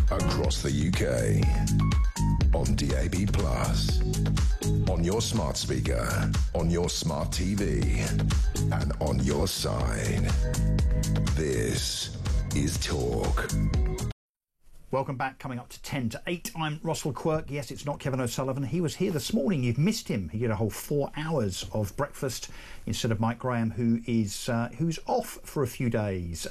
Across the UK, on DAB+, on your smart speaker, on your smart TV, and on your side. This is Talk. Welcome back. Coming up to 10 to 8. I'm Russell Quirk. Yes, it's not Kevin O'Sullivan. He was here this morning. You've missed him. He did a whole 4 hours of breakfast instead of Mike Graham, who's off for a few days.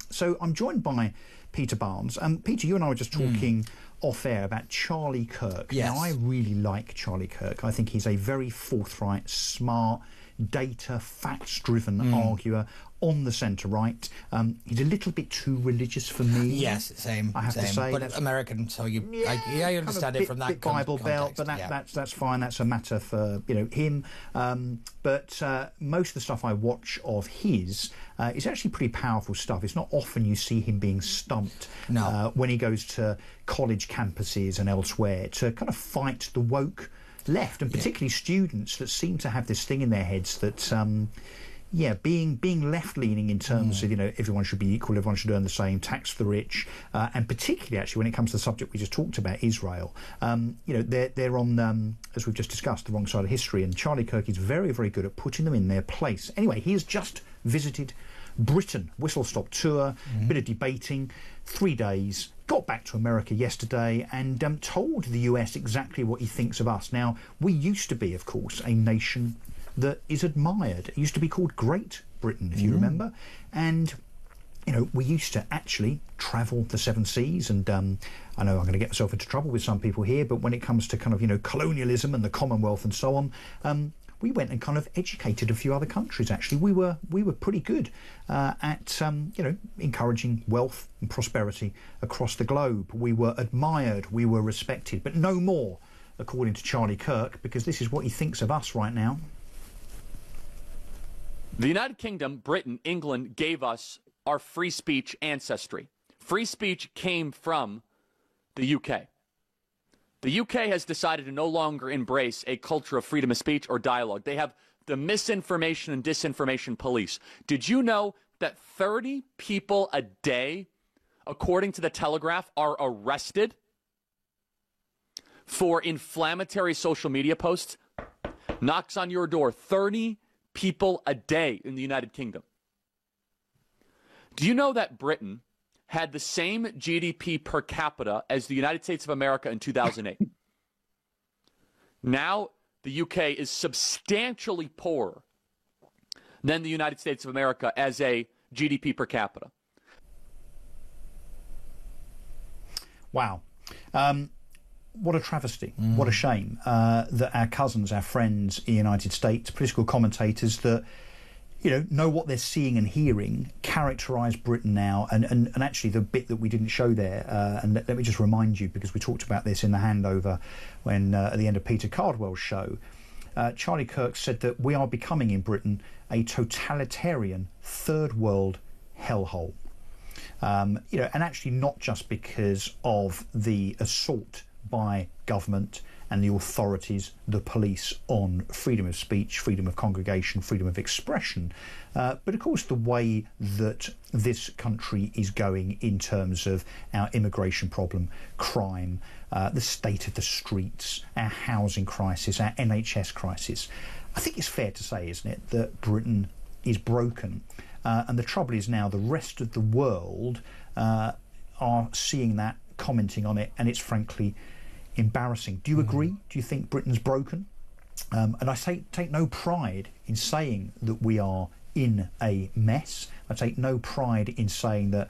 So I'm joined by Peter Barnes. Peter, you and I were just talking off air about Charlie Kirk. Yes. Now, I really like Charlie Kirk. I think he's a very forthright, smart, data, facts-driven arguer on the centre right. He's a little bit too religious for me. Yes, same. I have to say, but American, so you understand it from that Bible context. Belt, but that's fine. That's a matter for him. But most of the stuff I watch of his is actually pretty powerful stuff. It's not often you see him being stumped when he goes to college campuses and elsewhere to kind of fight the woke left, and particularly students that seem to have this thing in their heads that being left-leaning in terms of everyone should be equal, everyone should earn the same, tax the rich, and particularly actually when it comes to the subject we just talked about, Israel, they're on, as we've just discussed, the wrong side of history, and Charlie Kirk is very, very good at putting them in their place. Anyway, he has just visited Britain, whistle-stop tour, bit of debating, 3 days, got back to America yesterday and told the US exactly what he thinks of us. Now, we used to be, of course, a nation that is admired. It used to be called Great Britain, if you remember. And, we used to actually travel the 7 seas. And I know I'm going to get myself into trouble with some people here, but when it comes to kind of, colonialism and the Commonwealth and so on, we went and kind of educated a few other countries, actually. We were pretty good at, encouraging wealth and prosperity across the globe. We were admired, we were respected, but no more, according to Charlie Kirk, because this is what he thinks of us right now. The United Kingdom, Britain, England gave us our free speech ancestry. Free speech came from the UK. The UK has decided to no longer embrace a culture of freedom of speech or dialogue. They have the misinformation and disinformation police. Did you know that 30 people a day, according to the Telegraph, are arrested for inflammatory social media posts? Knocks on your door. 30 people a day in the United Kingdom. Do you know that Britain had the same GDP per capita as the United States of America in 2008? Now, the UK is substantially poorer than the United States of America as a GDP per capita. Wow. What a travesty. What a shame that our cousins, our friends in the United States, political commentators that, know what they're seeing and hearing, characterise Britain now. And actually the bit that we didn't show there, and let me just remind you, because we talked about this in the handover when at the end of Peter Cardwell's show, Charlie Kirk said that we are becoming in Britain a totalitarian third world hellhole. And actually not just because of the assault by government and the authorities, the police, on freedom of speech, freedom of congregation, freedom of expression, but of course the way that this country is going in terms of our immigration problem, crime, the state of the streets, our housing crisis, our NHS crisis. I think it's fair to say, isn't it, that Britain is broken, and the trouble is now the rest of the world are seeing that, commenting on it, and it's frankly embarrassing. Do you agree? Do you think Britain's broken? And I take no pride in saying that we are in a mess. I take no pride in saying that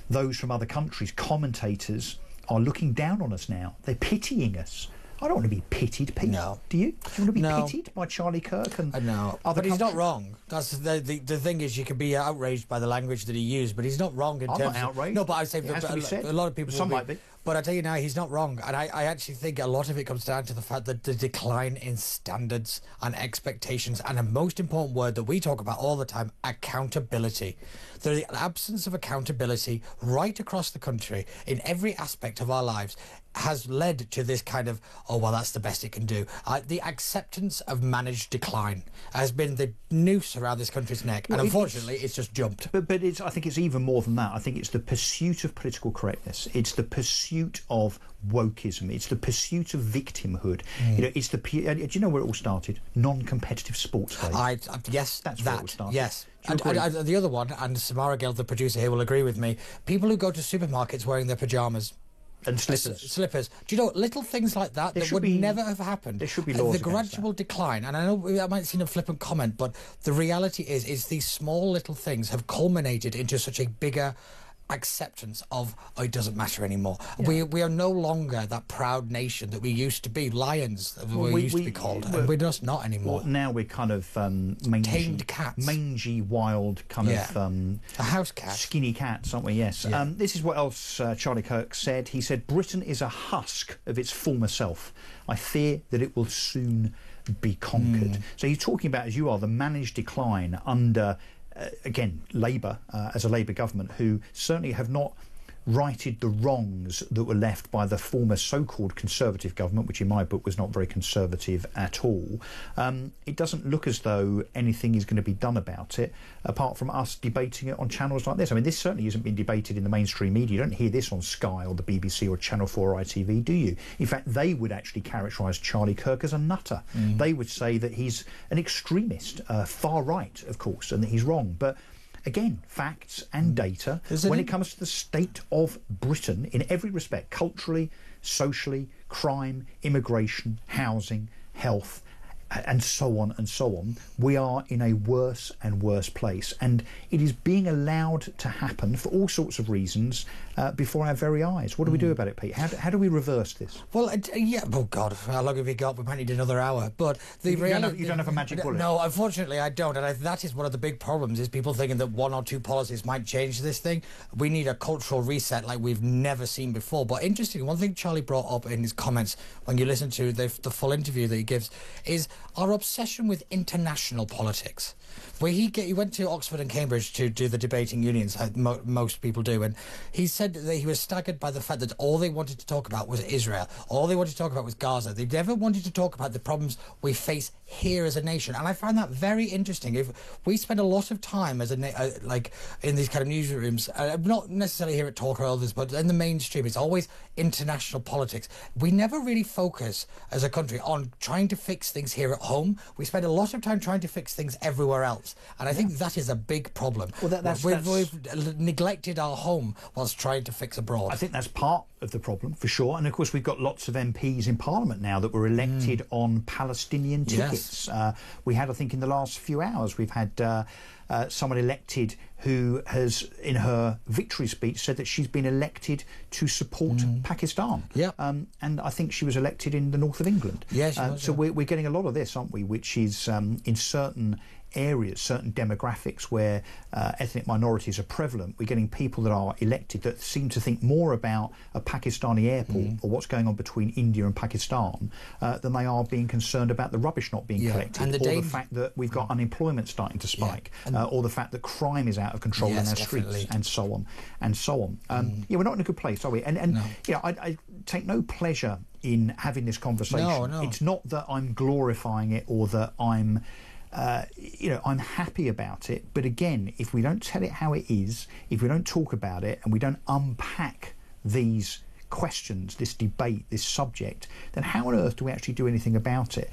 those from other countries, commentators, are looking down on us now. They're pitying us. I don't want to be pitied, Pete. No. Do you? Do you want to be pitied by Charlie Kirk and no. other But he's countries? not wrong. That's the thing is, you can be outraged by the language that he used, but he's not wrong in I'm terms not outraged. of... No, but I say It has to be said. a lot of people Some will might be. But I tell you now, he's not wrong. And I actually think a lot of it comes down to the fact that the decline in standards and expectations, and a most important word that we talk about all the time, accountability. The absence of accountability right across the country in every aspect of our lives has led to this kind of, oh, well, that's the best it can do. The acceptance of managed decline has been the noose around this country's neck. Well, and unfortunately, it's just jumped. But I think it's even more than that. I think it's the pursuit of political correctness. It's the pursuit of wokeism. It's the pursuit of victimhood. You know, it's the. Do you know where it all started? Non-competitive sports day. Yes, That's where it all started. Yes. Do you And agree? the other one, and Samara Gill, the producer here, will agree with me. People who go to supermarkets wearing their pyjamas. And slippers. Slippers. Do you know, little things like that that would never have happened? There should be laws The against gradual decline, and I know that might seem a flippant comment, but the reality is these small little things have culminated into such a bigger acceptance of, oh, it doesn't matter anymore. Yeah. We are no longer that proud nation that we used to be. Lions, we used to be called. And we're just not anymore. Well, now we're kind of mangy, tamed cats, mangy, wild kind of a house cat, skinny cats, aren't we? Yes. Yeah. This is what else Charlie Kirk said. He said, "Britain is a husk of its former self. I fear that it will soon be conquered." So he's talking about, as you are, the managed decline under. Again, Labour, as a Labour government, who certainly have not righted the wrongs that were left by the former so-called Conservative government, which in my book was not very Conservative at all. It doesn't look as though anything is going to be done about it, apart from us debating it on channels like this. I mean, this certainly isn't being debated in the mainstream media. You don't hear this on Sky or the BBC or Channel 4 or ITV, do you? In fact, they would actually characterise Charlie Kirk as a nutter. They would say that he's an extremist, far right, of course, and that he's wrong. But again, facts and data, when it comes to the state of Britain in every respect, culturally, socially, crime, immigration, housing, health, and so on, we are in a worse and worse place. And it is being allowed to happen for all sorts of reasons before our very eyes. What do we do about it, Pete? How do we reverse this? Well, oh God, how long have we got? We might need another hour. But the reality... You don't have a magic bullet? No, unfortunately I don't. And that is one of the big problems, is people thinking that one or two policies might change this thing. We need a cultural reset like we've never seen before. But interesting, one thing Charlie brought up in his comments when you listen to the full interview that he gives is our obsession with international politics. Where he went to Oxford and Cambridge to do the debating unions, like most people do, and he said that he was staggered by the fact that all they wanted to talk about was Israel. All they wanted to talk about was Gaza. They never wanted to talk about the problems we face here as a nation, and I find that very interesting. If we spend a lot of time as like in these kind of newsrooms, not necessarily here at Talk or others, but in the mainstream, it's always international politics. We never really focus as a country on trying to fix things here at home. We spend a lot of time trying to fix things everywhere else, and I think that is a big problem. Well, we've neglected our home whilst trying to fix abroad. I think that's part of the problem, for sure. And of course, we've got lots of MPs in Parliament now that were elected on Palestinian tickets. Yes. We had, I think, in the last few hours, we've had someone elected who has, in her victory speech, said that she's been elected to support Pakistan. Yeah. And I think she was elected in the north of England. Yes. So we're getting a lot of this, aren't we? Which is in certain areas, certain demographics where ethnic minorities are prevalent, we're getting people that are elected that seem to think more about a Pakistani airport or what's going on between India and Pakistan than they are being concerned about the rubbish not being collected, and the fact that we've got unemployment starting to spike, or the fact that crime is out of control in our streets, and so on and so on. We're not in a good place, are we? And no. You know, I take no pleasure in having this conversation. No. It's not that I'm glorifying it or that I'm I'm happy about it, but again, if we don't tell it how it is, if we don't talk about it, and we don't unpack these questions, this debate, this subject, then how on earth do we actually do anything about it?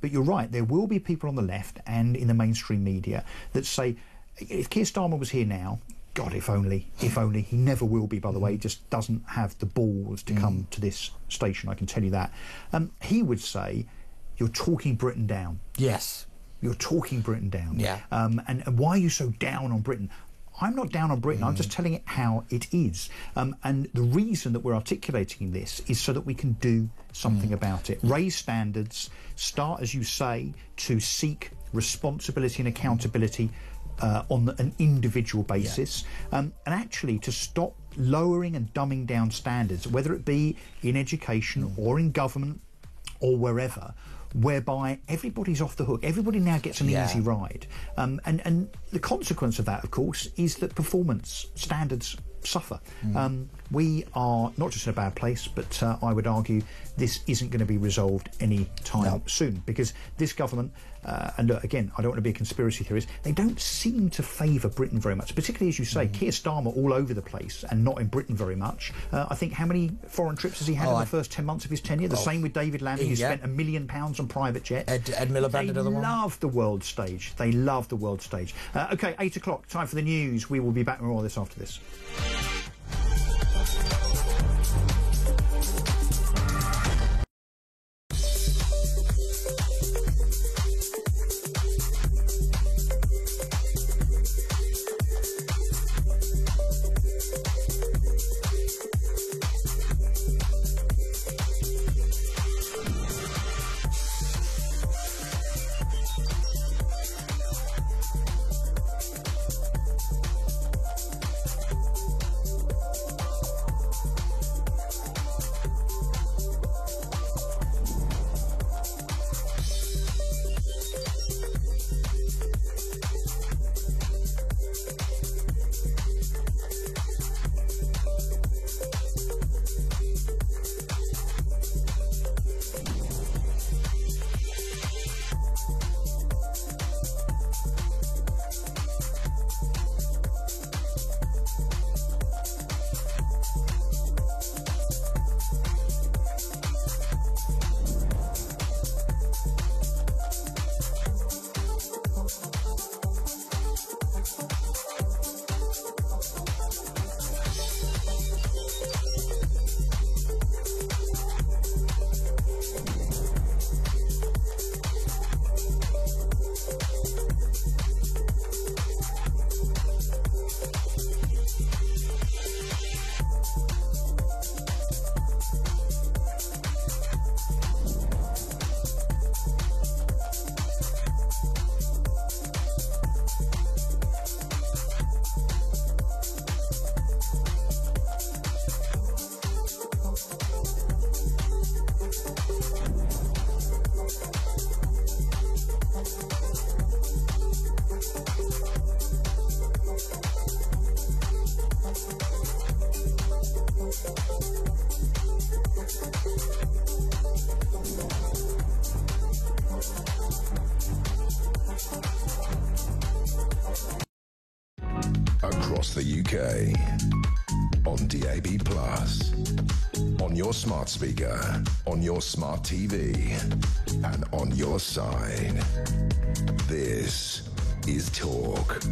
But you're right, there will be people on the left and in the mainstream media that say, if Keir Starmer was here now, God, if only. He never will be, by the way. He just doesn't have the balls to come to this station, I can tell you that. He would say, you're talking Britain down. Yes. You're talking Britain down. Yeah. And why are you so down on Britain? I'm not down on Britain. I'm just telling it how it is. And the reason that we're articulating this is so that we can do something about it. Raise standards, start, as you say, to seek responsibility and accountability on an individual basis, and actually to stop lowering and dumbing down standards, whether it be in education or in government or wherever, whereby everybody's off the hook. Everybody now gets an easy ride. And the consequence of that, of course, is that performance standards suffer. We are not just in a bad place, but I would argue this isn't going to be resolved any time soon, because this government, and look, again, I don't want to be a conspiracy theorist, they don't seem to favour Britain very much, particularly, as you say, Keir Starmer all over the place and not in Britain very much. I think, how many foreign trips has he had in the first 10 months of his tenure? The same with David Lammy, who spent £1 million on private jets. Ed Miliband, another one. They love the world stage. They love the world stage. OK, 8 o'clock, time for the news. We will be back with more of this after this. Across the UK, on DAB+, on your smart speaker, on your smart TV, and on your side. This is Talk.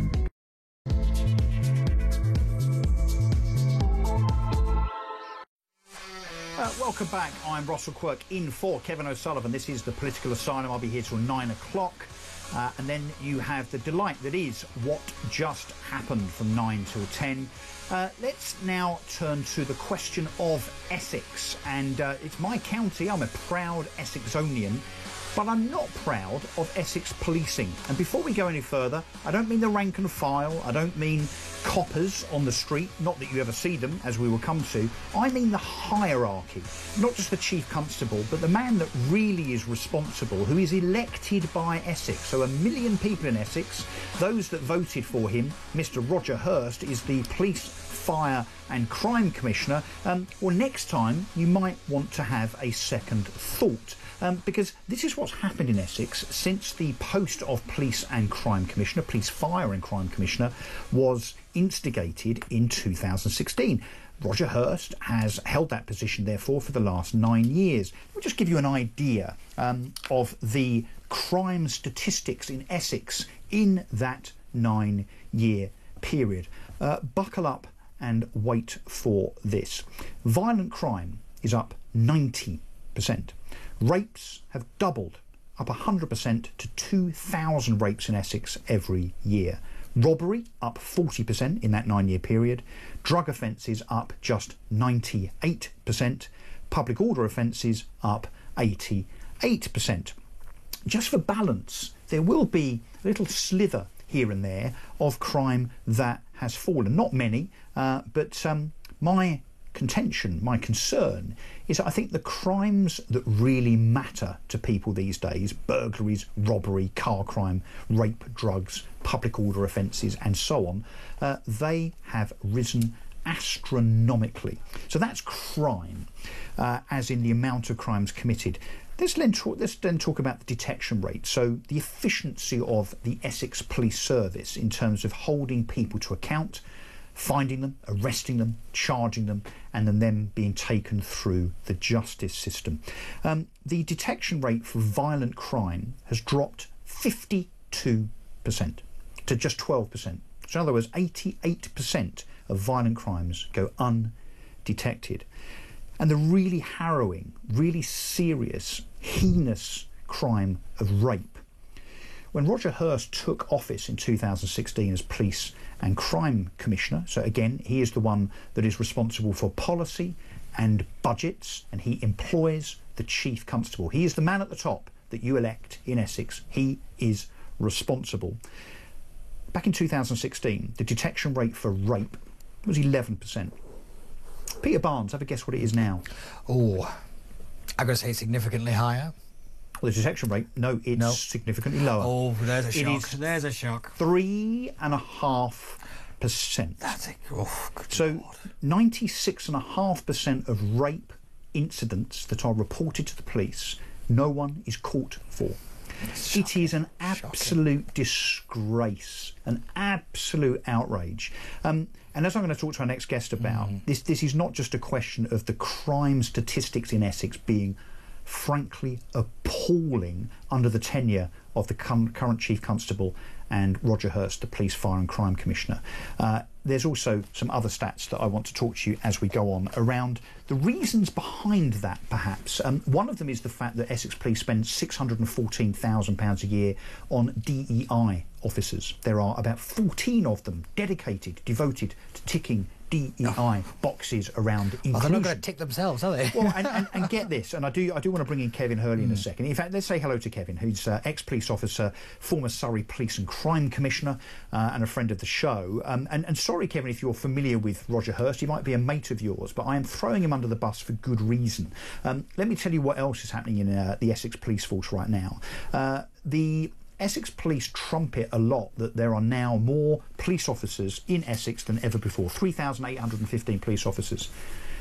Welcome back. I'm Russell Quirk in for Kevin O'Sullivan. This is the Political Asylum. I'll be here till 9 o'clock. And then you have the delight that is What Just Happened from 9 till 10. Let's now turn to the question of Essex. And it's my county. I'm a proud Essexonian. But I'm not proud of Essex policing. And before we go any further, I don't mean the rank and file. I don't mean coppers on the street, not that you ever see them, as we will come to. I mean the hierarchy, not just the chief constable, but the man that really is responsible, who is elected by Essex. So 1 million people in Essex, those that voted for him, Mr. Roger Hurst, is the police, fire and crime commissioner. Well, next time you might want to have a second thought. Because this is what's happened in Essex since the post of Police and Crime Commissioner, Police, Fire and Crime Commissioner, was instigated in 2016. Roger Hurst has held that position, therefore, for the last 9 years. Let me just give you an idea of the crime statistics in Essex in that 9-year period. Buckle up and wait for this. Violent crime is up 90%. Rapes have doubled up 100% to 2,000 rapes in Essex every year. Robbery up 40% in that 9-year period. Drug offences up just 98%. Public order offences up 88%. Just for balance, there will be a little slither here and there of crime that has fallen. Not many, but my contention, my concern is that I think the crimes that really matter to people these days, burglaries, robbery, car crime, rape, drugs, public order offences and so on, they have risen astronomically. So that's crime, as in the amount of crimes committed. Let's then talk about the detection rate. So the efficiency of the Essex Police Service in terms of holding people to account, finding them, arresting them, charging them, and then them being taken through the justice system. The detection rate for violent crime has dropped 52% to just 12%. So in other words, 88% of violent crimes go undetected. And the really harrowing, really serious, heinous crime of rape. When Roger Hurst took office in 2016 as Police and Crime Commissioner, so again, he is the one that is responsible for policy and budgets, and he employs the Chief Constable. He is the man at the top that you elect in Essex. He is responsible. Back in 2016, the detection rate for rape was 11%. Peter Barnes, have a guess what it is now? Oh, I'm going to say significantly higher. Well, the detection rate, no, it's significantly lower. Oh, there's a shock. There's a shock. 3.5%. That's it. Oh, good so Lord. 96.5% of rape incidents that are reported to the police, no one is caught for. It is an absolute disgrace, an absolute outrage. And as I'm going to talk to our next guest about, this is not just a question of the crime statistics in Essex being frankly appalling under the tenure of the current Chief Constable and Roger Hurst, the Police, Fire and Crime Commissioner. There's also some other stats that I want to talk to you as we go on around the reasons behind that, perhaps. One of them is the fact that Essex Police spend £614,000 a year on DEI officers. There are about 14 of them dedicated, devoted to ticking DEI boxes around inclusion. Well, they're not going to tick themselves, are they? Well, and get this, and I do want to bring in Kevin Hurley in a second. In fact, let's say hello to Kevin, who's ex-police officer, former Surrey Police and Crime Commissioner, and a friend of the show. And sorry, Kevin, if you're familiar with Roger Hurst, he might be a mate of yours, but I am throwing him under the bus for good reason. Let me tell you what else is happening in the Essex Police Force right now. The Essex Police trumpet a lot that there are now more police officers in Essex than ever before, 3,815 police officers.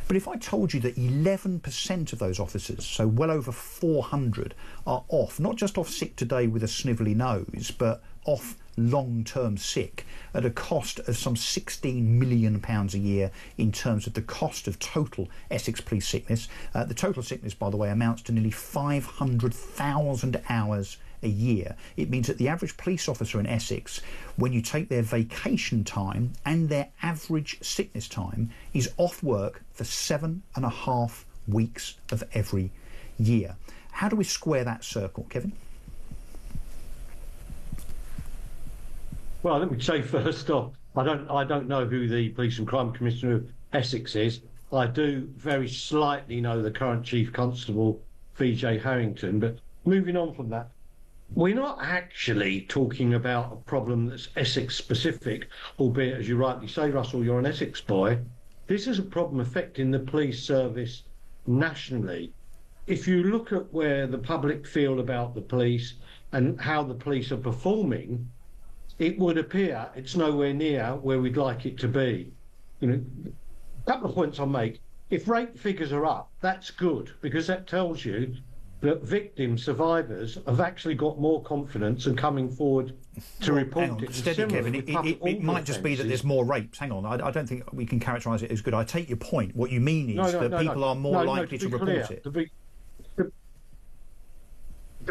But if I told you that 11% of those officers, so well over 400, are off, not just off sick today with a snivelly nose, but off long-term sick at a cost of some £16 million a year in terms of the cost of total Essex Police sickness. The total sickness, by the way, amounts to nearly 500,000 hours a year. It means that the average police officer in Essex, when you take their vacation time and their average sickness time, is off work for 7.5 weeks of every year. How do we square that circle, Kevin? Well, let me say first off, I don't know who the Police and Crime Commissioner of Essex is. I do very slightly know the current Chief Constable, VJ Harrington, but moving on from that, we're not actually talking about a problem that's Essex specific, albeit, as you rightly say, Russell, you're an Essex boy. This is a problem affecting the police service nationally. If you look at where the public feel about the police and how the police are performing, it would appear it's nowhere near where we'd like it to be. You know, a couple of points I'll make. If rape figures are up, that's good, because that tells you that victims, survivors, have actually got more confidence and coming forward to report it. Steady, Kevin. It might just be that there's more rapes. Hang on, I don't think we can characterise it as good. I take your point. What you mean is that people are more likely to report it. To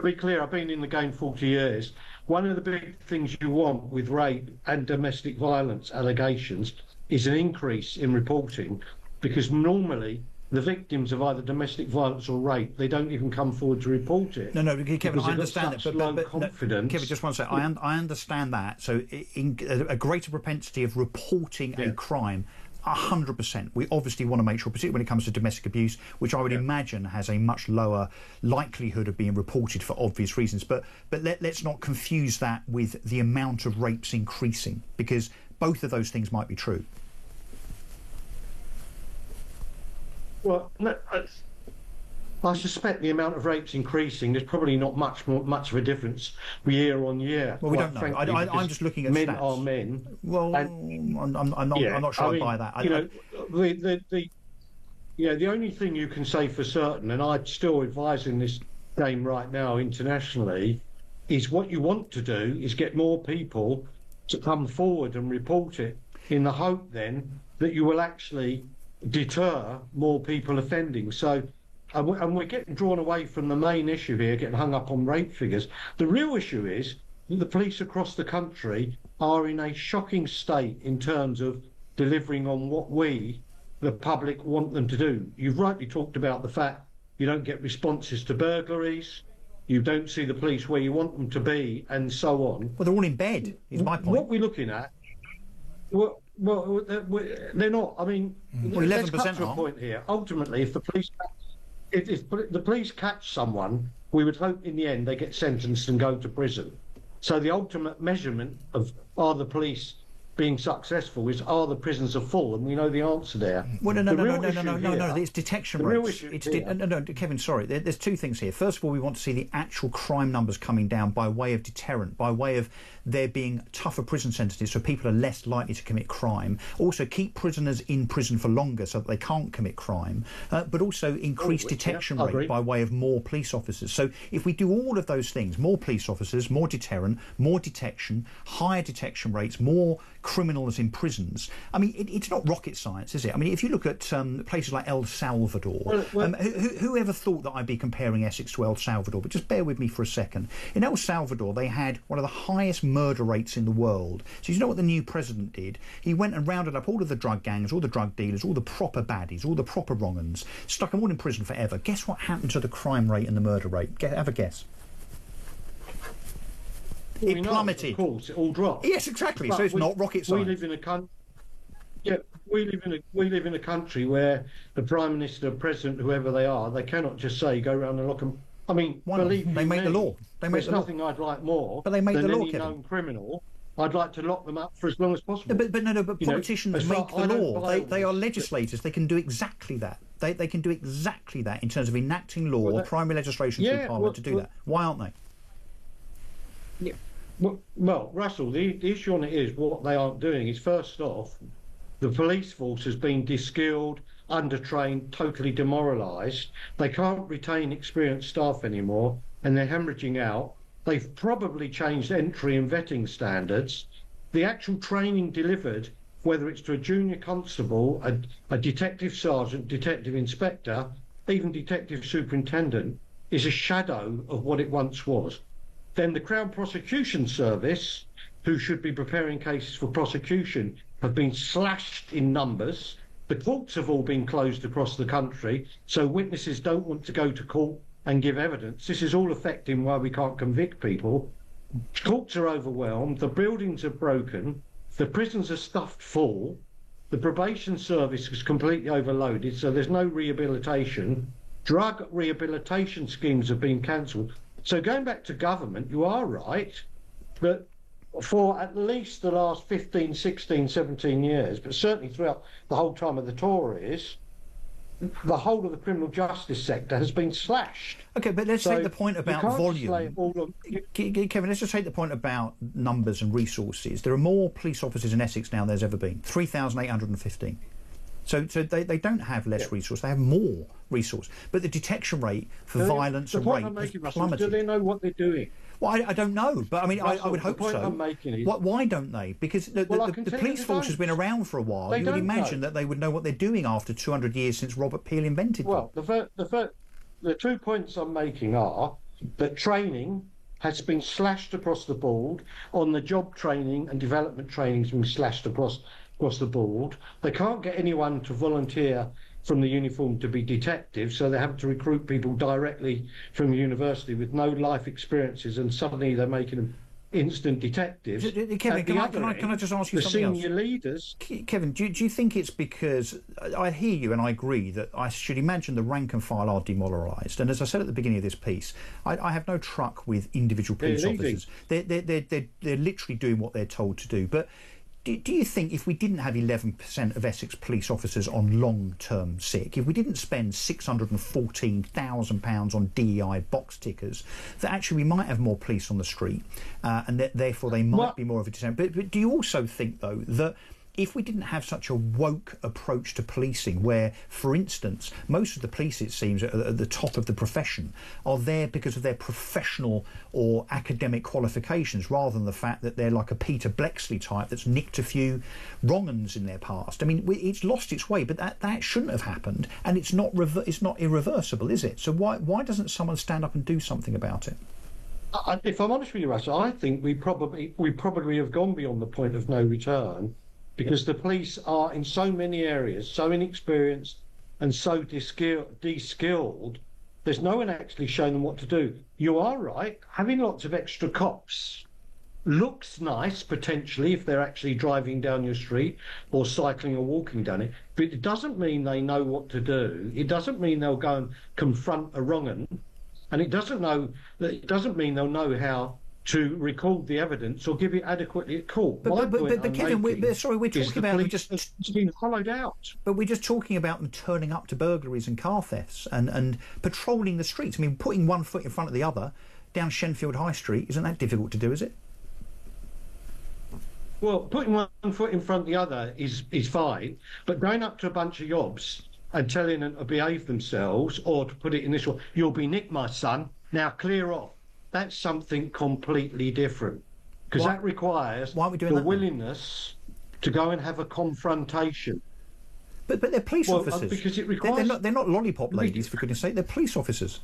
be clear, I've been in the game 40 years. One of the big things you want with rape and domestic violence allegations is an increase in reporting, because normally the victims of either domestic violence or rape, they don't even come forward to report it. No, Kevin, I understand it, but confidence. Kevin, just one second. I understand that. So, a greater propensity of reporting a crime. 100%. We obviously want to make sure, particularly when it comes to domestic abuse, which I would imagine has a much lower likelihood of being reported for obvious reasons. But let's not confuse that with the amount of rapes increasing, because both of those things might be true. Well, no, I suspect the amount of rapes increasing. There's probably not much of a difference year on year. Well, we don't know. Frankly, I'm just looking at men stats. are men. Well, I'm not sure I buy that. The only thing you can say for certain, and I'm still advising this game right now internationally, is what you want to do is get more people to come forward and report it, in the hope then that you will actually deter more people offending. So. And we're getting drawn away from the main issue here, getting hung up on rape figures. The real issue is that the police across the country are in a shocking state in terms of delivering on what we, the public, want them to do. You've rightly talked about the fact you don't get responses to burglaries, you don't see the police where you want them to be, and so on. Well, they're all in bed, is my point. What we're looking at... Well, they're not. I mean, let's cut to a point here. Ultimately, if the police... If the police catch someone, we would hope in the end they get sentenced and go to prison. So the ultimate measurement of are the police being successful is are the prisons are full, and we know the answer there. Well, no. It's detection rates. No, Kevin, sorry. There's two things here. First of all, we want to see the actual crime numbers coming down by way of deterrent, by way of there being tougher prison sentences so people are less likely to commit crime. Also, keep prisoners in prison for longer so that they can't commit crime, but also increase detection rate by way of more police officers. So if we do all of those things, more police officers, more deterrent, more detection, higher detection rates, more criminals in prisons. I mean, it's not rocket science, is it? I mean, if you look at places like El Salvador, who ever thought that I'd be comparing Essex to El Salvador? But just bear with me for a second. In El Salvador, they had one of the highest murder rates in the world. So you know what the new president did? He went and rounded up all of the drug gangs, all the drug dealers, all the proper baddies, all the proper wrong-uns, stuck them all in prison forever. Guess what happened to the crime rate and the murder rate? Have a guess. It plummeted. Of course, it all dropped. Yes, exactly. But so it's not rocket science. We live in a country. Yeah, we live in a country where the Prime Minister, President, whoever they are, they cannot just say go around and lock them. I mean, believe me, they make the law. There's nothing I'd like more. But they make than the law, any known criminal. I'd like to lock them up for as long as possible. But politicians make the law. They are legislators. They can do exactly that. They can do exactly that in terms of enacting law, primary legislation through Parliament to do that. Why aren't they? Yeah. Well, Russell, the issue on it is what they aren't doing is, first off, the police force has been de-skilled, undertrained, totally demoralised. They can't retain experienced staff anymore, and they're hemorrhaging out. They've probably changed entry and vetting standards. The actual training delivered, whether it's to a junior constable, a detective sergeant, detective inspector, even detective superintendent, is a shadow of what it once was. Then the Crown Prosecution Service, who should be preparing cases for prosecution, have been slashed in numbers. The courts have all been closed across the country, so witnesses don't want to go to court and give evidence. This is all affecting why we can't convict people. Courts are overwhelmed, the buildings are broken, the prisons are stuffed full, the probation service is completely overloaded, so there's no rehabilitation. Drug rehabilitation schemes have been cancelled. So going back to government, you are right, but for at least the last 15, 16, 17 years, but certainly throughout the whole time of the Tories, the whole of the criminal justice sector has been slashed. OK, but let's take the point about volume. Kevin, let's just take the point about numbers and resources. There are more police officers in Essex now than there's ever been, 3,815. So they don't have less resource, they have more resource. But the detection rate for violence and rape has plummeted. Do they know what they're doing? Well, I don't know, but I mean, Russell, I would hope so. Why don't they? Because the police force has been around for a while. You would imagine that they would know what they're doing after 200 years since Robert Peel invented them. Well, the 2 points I'm making are that training has been slashed across the board. On the job training and development training has been slashed across the board. They can't get anyone to volunteer from the uniform to be detectives, so they have to recruit people directly from the university with no life experiences, and suddenly they're making them instant detectives. Kevin, can I just ask you something else? The senior leaders... Kevin, do you think it's because... I hear you and I agree that I should imagine the rank and file are demoralised. And as I said at the beginning of this piece, I have no truck with individual police officers. They're literally doing what they're told to do. But do you think if we didn't have 11% of Essex police officers on long-term sick, if we didn't spend £614,000 on DEI box tickers, that actually we might have more police on the street, and therefore they might be more of a deterrent? But do you also think, though, that if we didn't have such a woke approach to policing, where, for instance, most of the police, it seems, at the top of the profession are there because of their professional or academic qualifications, rather than the fact that they're like a Peter Bleksley type that's nicked a few wrong uns in their past? I mean, it's lost its way, but that shouldn't have happened, and it's not irreversible, is it? So why doesn't someone stand up and do something about it? If I'm honest with you, Russell, I think we probably have gone beyond the point of no return, because the police are in so many areas so inexperienced and so de-skilled, there's no one actually showing them what to do. You are right, having lots of extra cops looks nice, potentially, if they're actually driving down your street or cycling or walking down it, but it doesn't mean they know what to do. It doesn't mean they'll go and confront a wrong-un, and it doesn't mean they'll know how to record the evidence or give it adequately at court. But Kevin, we're talking about it's been hollowed out. But we're just talking about them turning up to burglaries and car thefts and patrolling the streets. I mean, putting one foot in front of the other down Shenfield High Street, isn't that difficult to do, is it? Well, putting one foot in front of the other is fine, but going up to a bunch of yobs and telling them to behave themselves, or to put it in this way, you'll be nicked, my son, now clear off. That's something completely different, because that requires the willingness to go and have a confrontation. But they're police officers. Because it requires... They're not lollipop ladies, for goodness sake. They're police officers.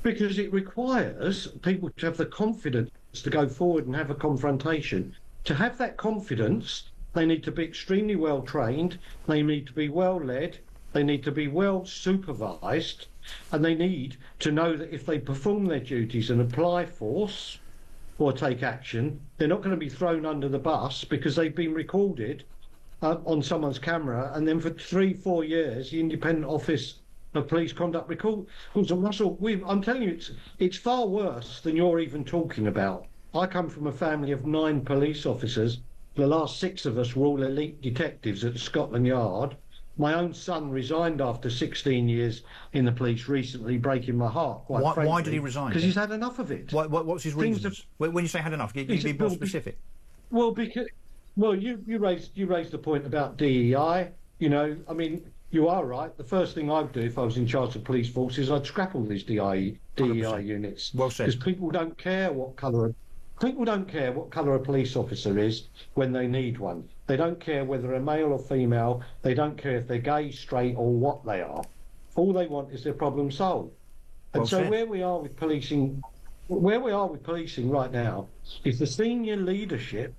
Because it requires people to have the confidence to go forward and have a confrontation. To have that confidence, they need to be extremely well trained, they need to be well led, they need to be well supervised, and they need to know that if they perform their duties and apply force or take action, they're not going to be thrown under the bus because they've been recorded on someone's camera, and then for 3-4 years the Independent Office of Police Conduct records. And Russell, I'm telling you, it's far worse than you're even talking about. I come from a family of 9 police officers. The last 6 of us were all elite detectives at Scotland Yard. My own son resigned after 16 years in the police recently, breaking my heart, quite frankly. Why did he resign? Because he's had enough of it. What's his reasons? When you say had enough, can you be more specific? Well, you raised the point about DEI. You know, I mean, you are right. The first thing I'd do if I was in charge of police forces, I'd scrap all these DEI units. Well said. Because people don't care what colour a police officer is when they need one. They don't care whether they're male or female. They don't care if they're gay, straight, or what they are. All they want is their problem solved. And so where we are with policing right now is the senior leadership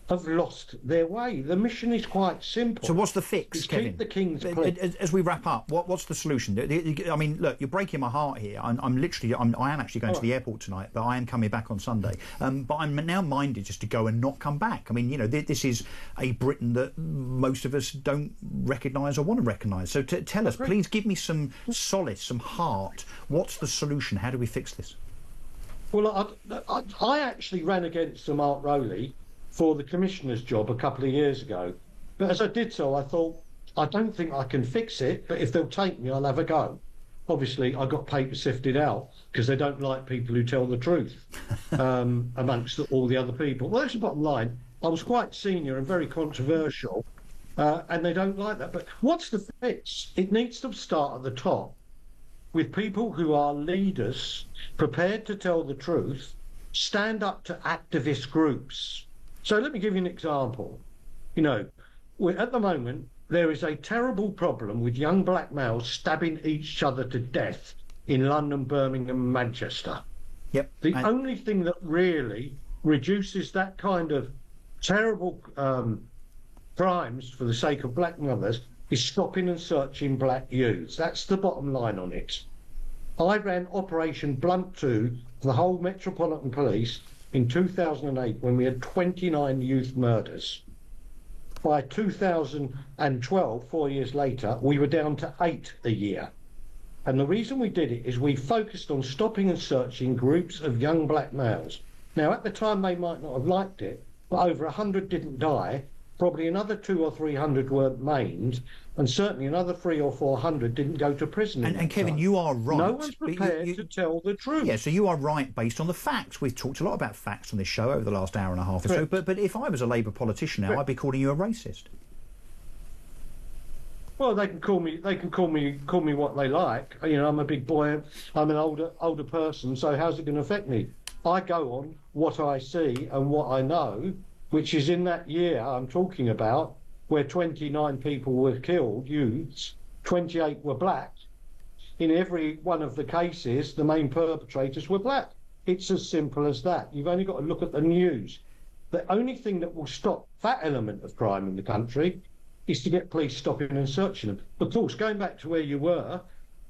have lost their way. The mission is quite simple. So what's the fix, Kevin? Keep the King's place. As we wrap up, what's the solution? I mean, look, you're breaking my heart here. I am actually going to the airport tonight, but I am coming back on Sunday. But I'm now minded just to go and not come back. I mean, you know, this is a Britain that most of us don't recognise or want to recognise. So tell us, please give me some solace, some heart. What's the solution? How do we fix this? Well, I actually ran against Sir Mark Rowley for the Commissioner's job a couple of years ago. But as I did so, I thought, I don't think I can fix it, but if they'll take me, I'll have a go. Obviously, I got paper sifted out because they don't like people who tell the truth amongst all the other people. Well, that's the bottom line. I was quite senior and very controversial, and they don't like that. But what's the fix? It needs to start at the top with people who are leaders, prepared to tell the truth, stand up to activist groups. So let me give you an example. You know, at the moment, there is a terrible problem with young black males stabbing each other to death in London, Birmingham, and Manchester. Yep. The only thing that really reduces that kind of terrible crimes for the sake of black mothers is stopping and searching black youths. That's the bottom line on it. I ran Operation Blunt 2 for the whole Metropolitan Police in 2008 when we had 29 youth murders. By 2012, 4 years later, we were down to 8 a year. And the reason we did it is we focused on stopping and searching groups of young black males. Now, at the time, they might not have liked it, but over 100 didn't die. Probably another 200 or 300 weren't maimed, and certainly another 300 or 400 didn't go to prison. And Kevin, you are right. No one's prepared to tell the truth. Yeah, so you are right based on the facts. We've talked a lot about facts on this show over the last hour and a half or so. But if I was a Labour politician now, I'd be calling you a racist. Well, they can call me what they like. You know, I'm a big boy. I'm an older person. So how's it going to affect me? I go on what I see and what I know, which is in that year I'm talking about, where 29 people were killed, youths, 28 were black. In every one of the cases, the main perpetrators were black. It's as simple as that. You've only got to look at the news. The only thing that will stop that element of crime in the country is to get police stopping and searching them. Of course, going back to where you were,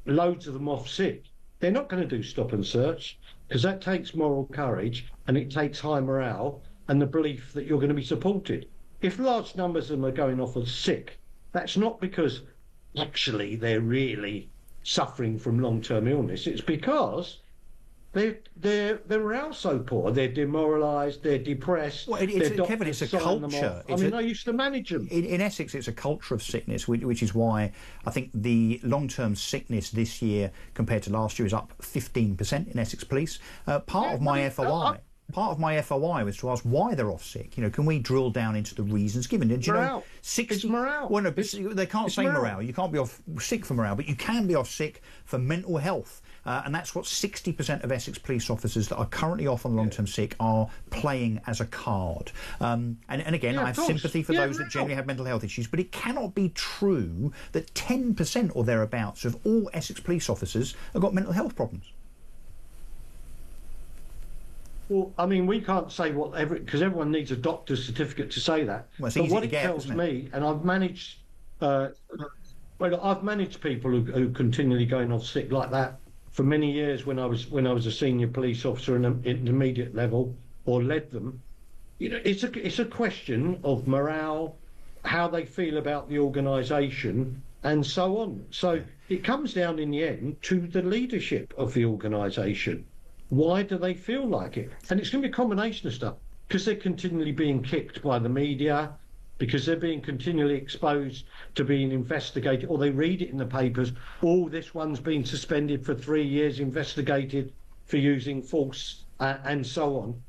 loads of them off sick. They're not going to do stop and search because that takes moral courage and it takes high morale and the belief that you're going to be supported. If large numbers of them are going off as sick, that's not because actually they're really suffering from long-term illness. It's because their morale's so poor. They're demoralised, they're depressed. Well, Kevin, it's a culture. I used to manage them. In Essex, it's a culture of sickness, which is why I think the long-term sickness this year compared to last year is up 15% in Essex Police. Part of my FOI was to ask why they're off sick. You know, can we drill down into the reasons given? Do you know, 60, it's morale. Well, no, but they can't say morale. You can't be off sick for morale, but you can be off sick for mental health. And that's what 60% of Essex police officers that are currently off on long-term sick are playing as a card. And again, I have sympathy for those that generally have mental health issues, but it cannot be true that 10% or thereabouts of all Essex police officers have got mental health problems. Well, I mean, we can't say whatever, because everyone needs a doctor's certificate to say that. Well, but what it tells me, and I've managed, I've managed people who continually going off sick like that for many years when I was a senior police officer in an intermediate level or led them. You know, it's a question of morale, how they feel about the organisation, and so on. So it comes down in the end to the leadership of the organisation. Why do they feel like it? And it's going to be a combination of stuff, because they're continually being kicked by the media, because they're being continually exposed to being investigated, or they read it in the papers, oh, this one's been suspended for 3 years, investigated for using force, and so on.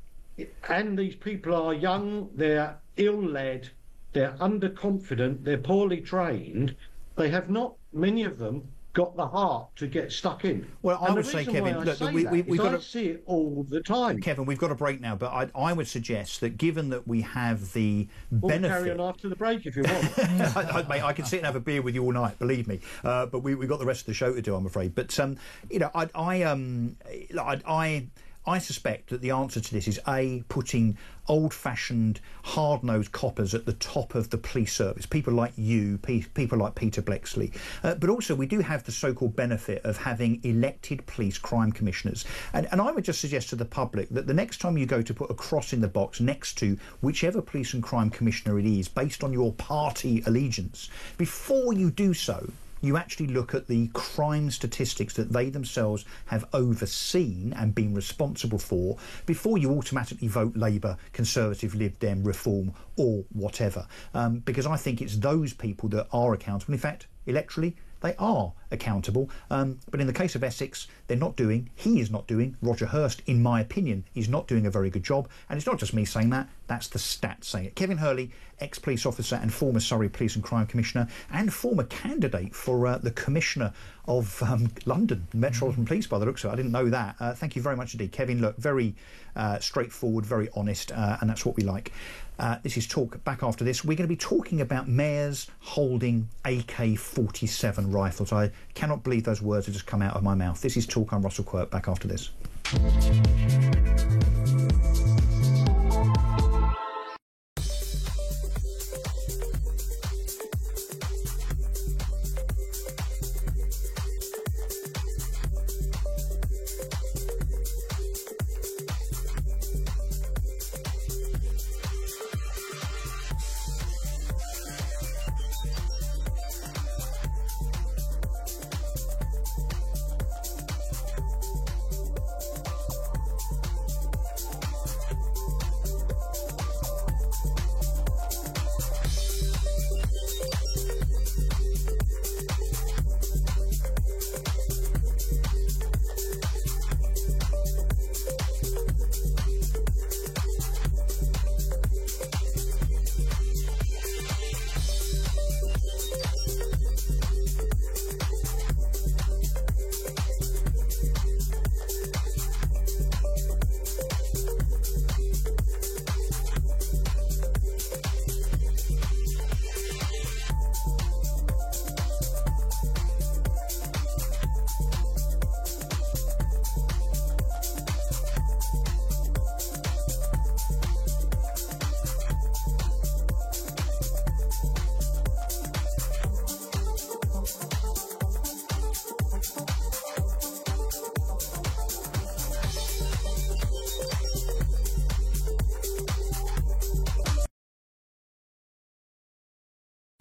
And these people are young, they're ill-led, they're underconfident, they're poorly trained. They have not, many of them, got the heart to get stuck in. Well, I would say, Kevin, look, we've got to see it all the time. Kevin, we've got a break now, but I would suggest that given that we have the benefit... We'll carry on after the break if you want. Mate, I can sit and have a beer with you all night, believe me. But we've got the rest of the show to do, I'm afraid. But you know, I suspect that the answer to this is A, putting old-fashioned, hard-nosed coppers at the top of the police service, people like you, people like Peter Bleksley. But also we do have the so-called benefit of having elected police crime commissioners. And I would just suggest to the public that the next time you go to put a cross in the box next to whichever police and crime commissioner it is, based on your party allegiance, before you do so, you actually look at the crime statistics that they themselves have overseen and been responsible for before you automatically vote Labour, Conservative, Lib Dem, Reform or whatever. Because I think it's those people that are accountable. In fact, electorally, they are accountable. But in the case of Essex, he is not doing, Roger Hurst, in my opinion, is not doing a very good job. And it's not just me saying that, that's the stats saying it. Kevin Hurley, ex-police officer and former Surrey Police and Crime Commissioner and former candidate for the Commissioner of London Metropolitan Police, by the looks of it. I didn't know that. Thank you very much indeed. Kevin, look, very straightforward, very honest, and that's what we like. This is Talk. Back after this, we're going to be talking about mayors holding AK-47 rifles. I cannot believe those words have just come out of my mouth. This is Talk. I'm Russell Quirk. Back after this.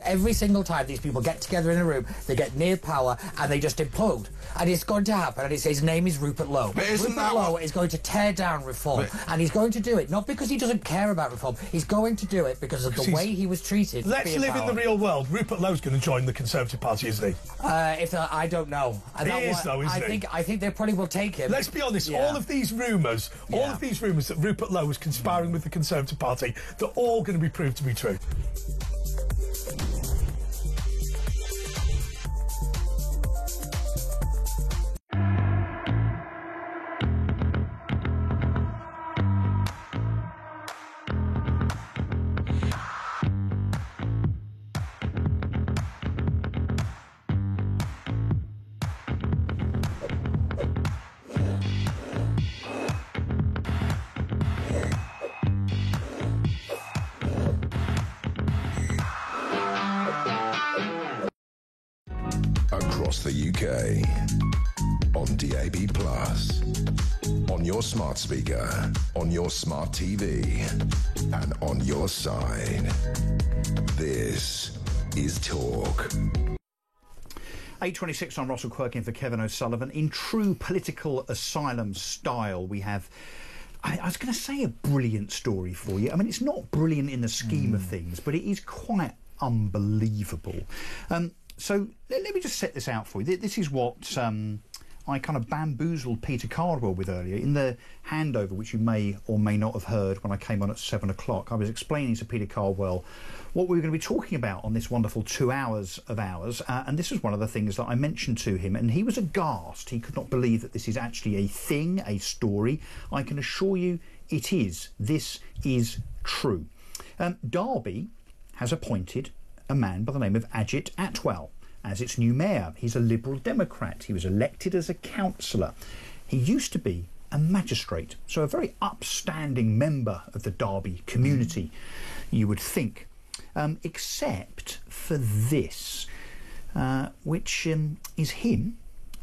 Every single time these people get together in a room, they get near power and they just implode. And it's going to happen, and his name is Rupert Lowe. Rupert Lowe is going to tear down reform, and he's going to do it not because he doesn't care about reform. He's going to do it because of the way he was treated. Let's live in the real world. Rupert Lowe's going to join the Conservative Party, isn't he? I don't know. He is, though, isn't he? I think they probably will take him. Let's be honest. Yeah. All of these rumours that Rupert Lowe was conspiring with the Conservative Party, they're all going to be proved to be true. Across the UK, on DAB+, on your smart speaker, on your smart TV, and on your side. This is Talk. 8:26 on Russell Quirk in for Kevin O'Sullivan. In true political asylum style, we have, I was going to say, a brilliant story for you. I mean, it's not brilliant in the scheme of things, but it is quite unbelievable. So let me just set this out for you. This is what I kind of bamboozled Peter Cardwell with earlier. In the handover, which you may or may not have heard when I came on at 7 o'clock, I was explaining to Peter Cardwell what we were going to be talking about on this wonderful 2 hours of ours. And this was one of the things that I mentioned to him, and he was aghast. He could not believe that this is actually a thing, a story. I can assure you it is. This is true. Derby has appointed a man by the name of Ajit Atwal as its new mayor. He's a Liberal Democrat. He was elected as a councillor. He used to be a magistrate, so a very upstanding member of the Derby community, you would think, except for this, which is him,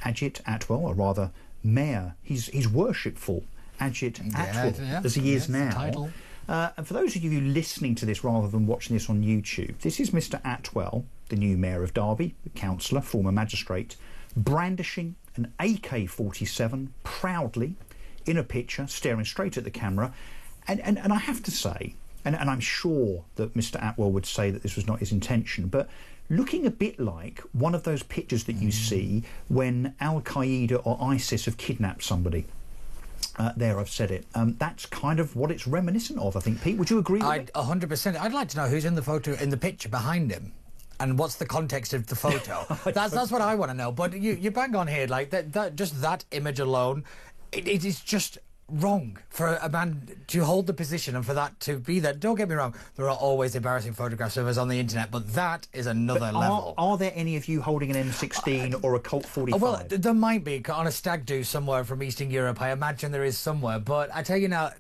Ajit Atwal, or rather Mayor. He's worshipful, Ajit Atwal, as he is now. And for those of you listening to this rather than watching this on YouTube, this is Mr Atwell, the new mayor of Derby, councillor, former magistrate, brandishing an AK-47 proudly in a picture, staring straight at the camera. And I have to say, and I'm sure that Mr Atwell would say that this was not his intention, but looking a bit like one of those pictures that you see when Al-Qaeda or ISIS have kidnapped somebody. There, I've said it. That's kind of what it's reminiscent of, I think. Pete, would you agree with it? 100%. I'd like to know who's in the photo, in the picture behind him, and what's the context of the photo. That's what I want to know. But you bang on here, like that just that image alone, it is just wrong for a man to hold the position and for that to be there. Don't get me wrong, there are always embarrassing photographs of us on the internet, but that is another level. Are there any of you holding an M16 or a Colt 45? Well, there might be on a stag do somewhere from Eastern Europe. I imagine there is somewhere, but I tell you now,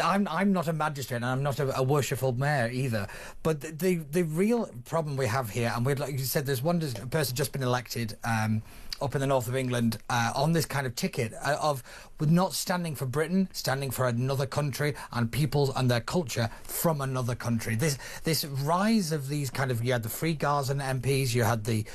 I'm not a magistrate and I'm not a worshipful mayor either. But the real problem we have here, and like you said, there's one person just been elected up in the north of England on this kind of ticket of with not standing for Britain, standing for another country and people and their culture from another country. This rise of these kind of, you had the Free Gazan MPs, you had the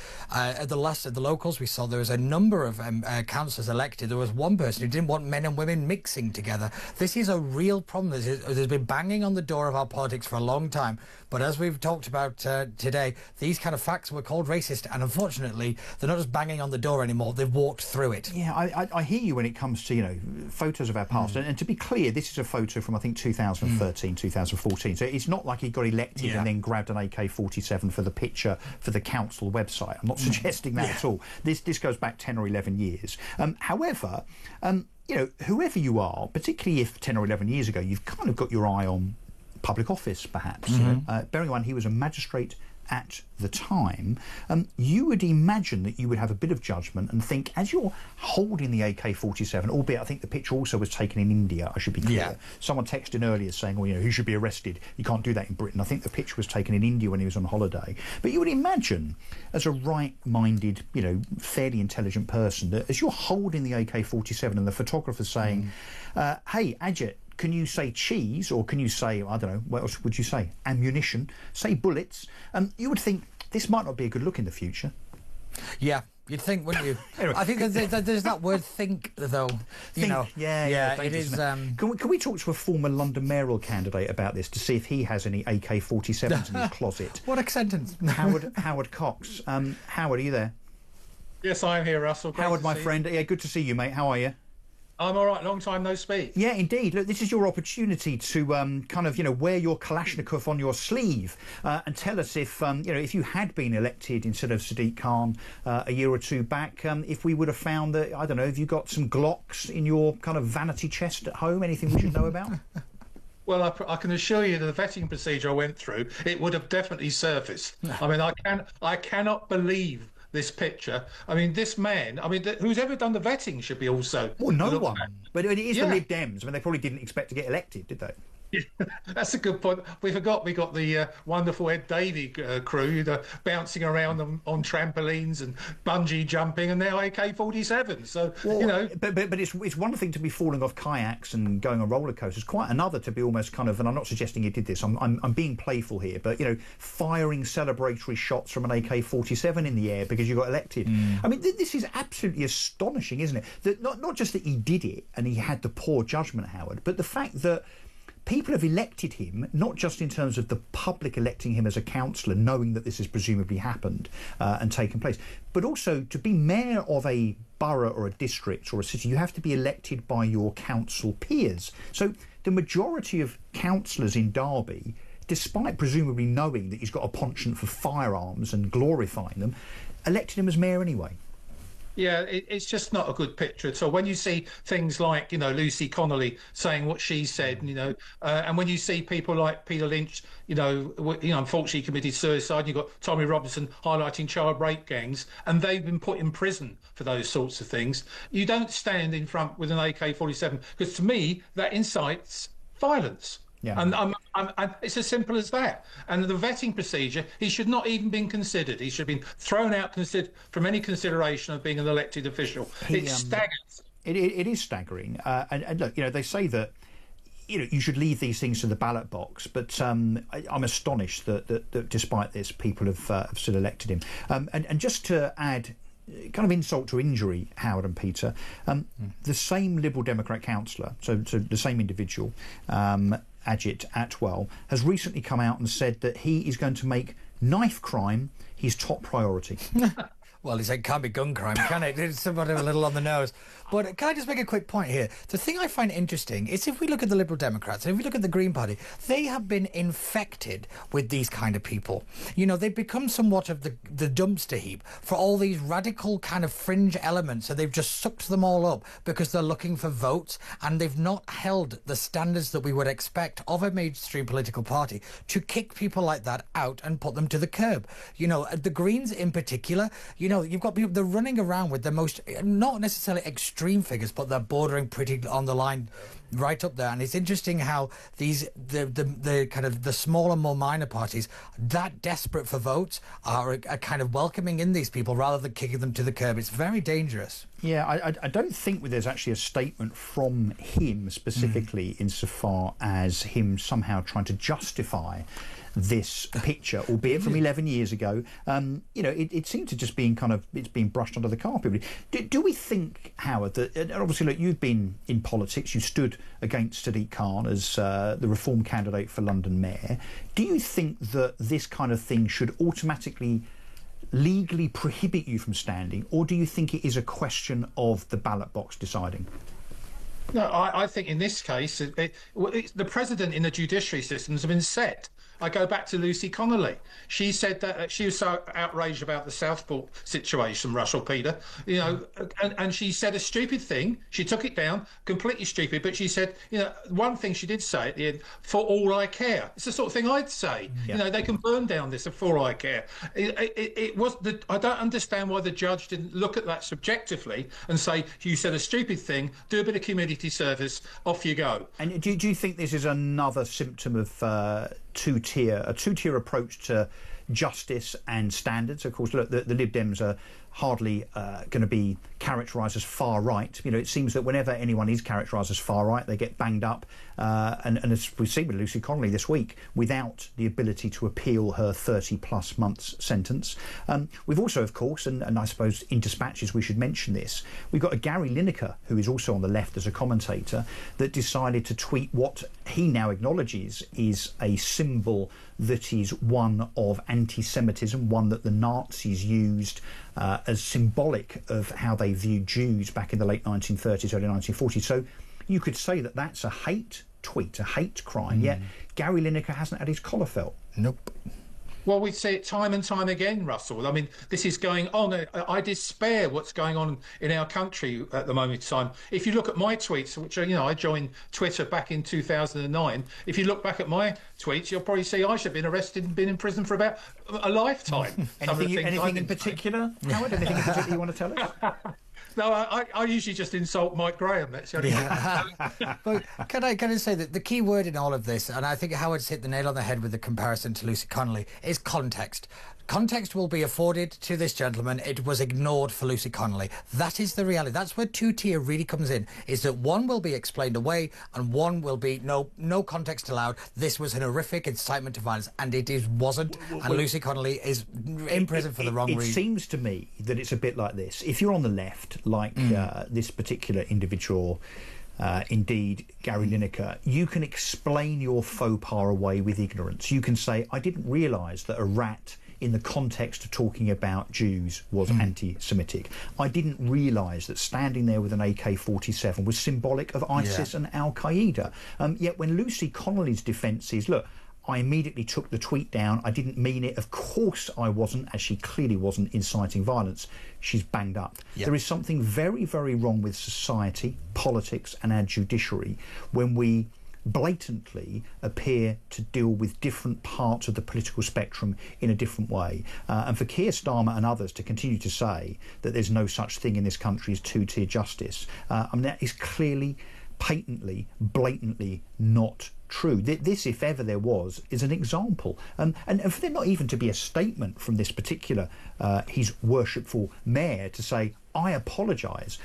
locals, we saw there was a number of councillors elected. There was one person who didn't want men and women mixing together. This is a real problem. There's been banging on the door of our politics for a long time. But as we've talked about today, these kind of facts were called racist, and unfortunately, they're not just banging on the door anymore. They've walked through it. Yeah, I hear you when it comes to, photos of our past. And to be clear, this is a photo from, I think, 2013, 2014. So it's not like he got elected and then grabbed an AK-47 for the picture for the council website. I'm not suggesting that at all. This goes back 10 or 11 years. However, whoever you are, particularly if 10 or 11 years ago, you've kind of got your eye on public office, perhaps. Bearing in mind he was a magistrate at the time, you would imagine that you would have a bit of judgment and think, as you're holding the AK-47, albeit I think the picture also was taken in India, I should be clear. Yeah. Someone texted in earlier saying, well, he should be arrested. You can't do that in Britain. I think the picture was taken in India when he was on holiday. But you would imagine, as a right-minded, fairly intelligent person, that as you're holding the AK-47 and the photographer's saying, hey, Ajit, can you say cheese, or can you say, I don't know, what else would you say? Ammunition, say bullets. You would think this might not be a good look in the future. Yeah. You'd think, wouldn't you? Anyway. I think there's that word "think," though. You know, yeah, it is. Can we talk to a former London mayoral candidate about this to see if he has any AK-47s in his closet? What a sentence! Howard Cox. Howard, are you there? Yes, I am here, Russell. Great Howard, my friend. Yeah, good to see you, mate. How are you? I'm all right. Long time no speak. Yeah, indeed. Look, this is your opportunity to kind of, wear your Kalashnikov on your sleeve and tell us if, if you had been elected instead of Sadiq Khan a year or two back, if we would have found that, I don't know, have you got some Glocks in your kind of vanity chest at home? Anything we should know about? Well, I can assure you that the vetting procedure I went through, it would have definitely surfaced. I mean, I cannot believe this picture. I mean, this man, who's ever done the vetting should be also... Well, no one. But it is the Lib Dems. I mean, they probably didn't expect to get elected, did they? That's a good point. We got the wonderful Ed Davey crew bouncing around on trampolines and bungee jumping, and now AK-47s. So but it's one thing to be falling off kayaks and going on roller coasters. Quite another to be almost kind of, and I'm not suggesting you did this. I'm being playful here, but firing celebratory shots from an AK-47 in the air because you got elected. I mean, this is absolutely astonishing, isn't it? That not just that he did it and he had the poor judgment, Howard, but the fact that people have elected him, not just in terms of the public electing him as a councillor, knowing that this has presumably happened and taken place, but also to be mayor of a borough or a district or a city, you have to be elected by your council peers. So the majority of councillors in Derby, despite presumably knowing that he's got a penchant for firearms and glorifying them, elected him as mayor anyway. Yeah, it's just not a good picture at all. When you see things like, Lucy Connolly saying what she said, and when you see people like Peter Lynch, unfortunately committed suicide, and you've got Tommy Robinson highlighting child rape gangs, and they've been put in prison for those sorts of things. You don't stand in front with an AK-47, because to me, that incites violence. Yeah. And it's as simple as that. And the vetting procedure, he should not even been considered. He should have been thrown out from any consideration of being an elected official. It's staggering. It is staggering. And look, they say that you should leave these things to the ballot box, but I'm astonished that despite this, people have still elected him. And just to add kind of insult to injury, Howard and Peter, the same Liberal Democrat councillor, so the same individual, Ajit Atwal, has recently come out and said that he is going to make knife crime his top priority. Well, it can't be gun crime, can it? It's somewhat a little on the nose. But can I just make a quick point here? The thing I find interesting is if we look at the Liberal Democrats and if we look at the Green Party, they have been infected with these kind of people. They've become somewhat of the dumpster heap for all these radical kind of fringe elements, and they've just sucked them all up because they're looking for votes, and they've not held the standards that we would expect of a mainstream political party to kick people like that out and put them to the curb. The Greens in particular, you've got people, they're running around with the most, not necessarily extreme figures, but they're bordering pretty on the line right up there. And it's interesting how the kind of the smaller, more minor parties, that desperate for votes, are kind of welcoming in these people rather than kicking them to the curb. It's very dangerous. Yeah, I don't think there's actually a statement from him specifically insofar as him somehow trying to justify this picture, albeit from 11 years ago. It seemed to just being it's being brushed under the carpet. Do we think, Howard, that, and obviously, look, you've been in politics, you stood against Sadiq Khan as the Reform candidate for London Mayor. Do you think that this kind of thing should automatically legally prohibit you from standing, or do you think it is a question of the ballot box deciding? No, I think in this case, the precedent in the judiciary systems have been set. I go back to Lucy Connolly. She said that she was so outraged about the Southport situation, Russell, Peter, and she said a stupid thing. She took it down, completely stupid, but she said, one thing she did say at the end, for all I care. It's the sort of thing I'd say. Yeah. They can burn down this for all I care. I don't understand why the judge didn't look at that subjectively and say, you said a stupid thing, do a bit of community service, off you go. And do you think this is another symptom of a two-tier approach to justice and standards. Of course, look, the Lib Dems are hardly going to be characterised as far right. You know, it seems that whenever anyone is characterised as far right, they get banged up. And as we've seen with Lucy Connolly this week, without the ability to appeal her 30-plus months sentence. We've also, of course, and I suppose in dispatches we should mention this, we've got a Gary Lineker, who is also on the left as a commentator, that decided to tweet what he now acknowledges is a symbol that is one of anti-Semitism, one that the Nazis used as symbolic of how they viewed Jews back in the late 1930s, early 1940s. So you could say that that's a hate tweet, a hate crime, yet Gary Lineker hasn't had his collar felt. Nope. Well, we see it time and time again, Russell. I mean, this is going on. I despair what's going on in our country at the moment in time. If you look at my tweets, which, you know, I joined Twitter back in 2009. If you look back at my tweets, you'll probably see I should have been arrested and been in prison for about a lifetime. Anything in particular, Howard? Anything in particular you want to tell us? No, I usually just insult Mike Graham. That's the only But can I say that the key word in all of this, and I think Howard's hit the nail on the head with the comparison to Lucy Connolly, is context. Context will be afforded to this gentleman. It was ignored for Lucy Connolly. That is the reality. That's where two-tier really comes in, is that one will be explained away and one will be no context allowed. This was an horrific incitement to violence, and it wasn't. And Lucy Connolly is in prison for the wrong reason. It seems to me that it's a bit like this. If you're on the left, like this particular individual, indeed Gary Lineker, you can explain your faux pas away with ignorance. You can say, I didn't realise that a rat in the context of talking about Jews was anti-Semitic. I didn't realise that standing there with an AK-47 was symbolic of ISIS and Al-Qaeda. Yet when Lucy Connolly's defence is, look, I immediately took the tweet down, I didn't mean it, of course I wasn't, as she clearly wasn't inciting violence, she's banged up. Yep. There is something very, very wrong with society, politics and our judiciary when we blatantly appear to deal with different parts of the political spectrum in a different way. And for Keir Starmer and others to continue to say that there's no such thing in this country as two-tier justice, I mean, that is clearly, patently, blatantly not true. This, if ever there was, is an example. And for there not even to be a statement from this particular His Worshipful Mayor to say, I apologise,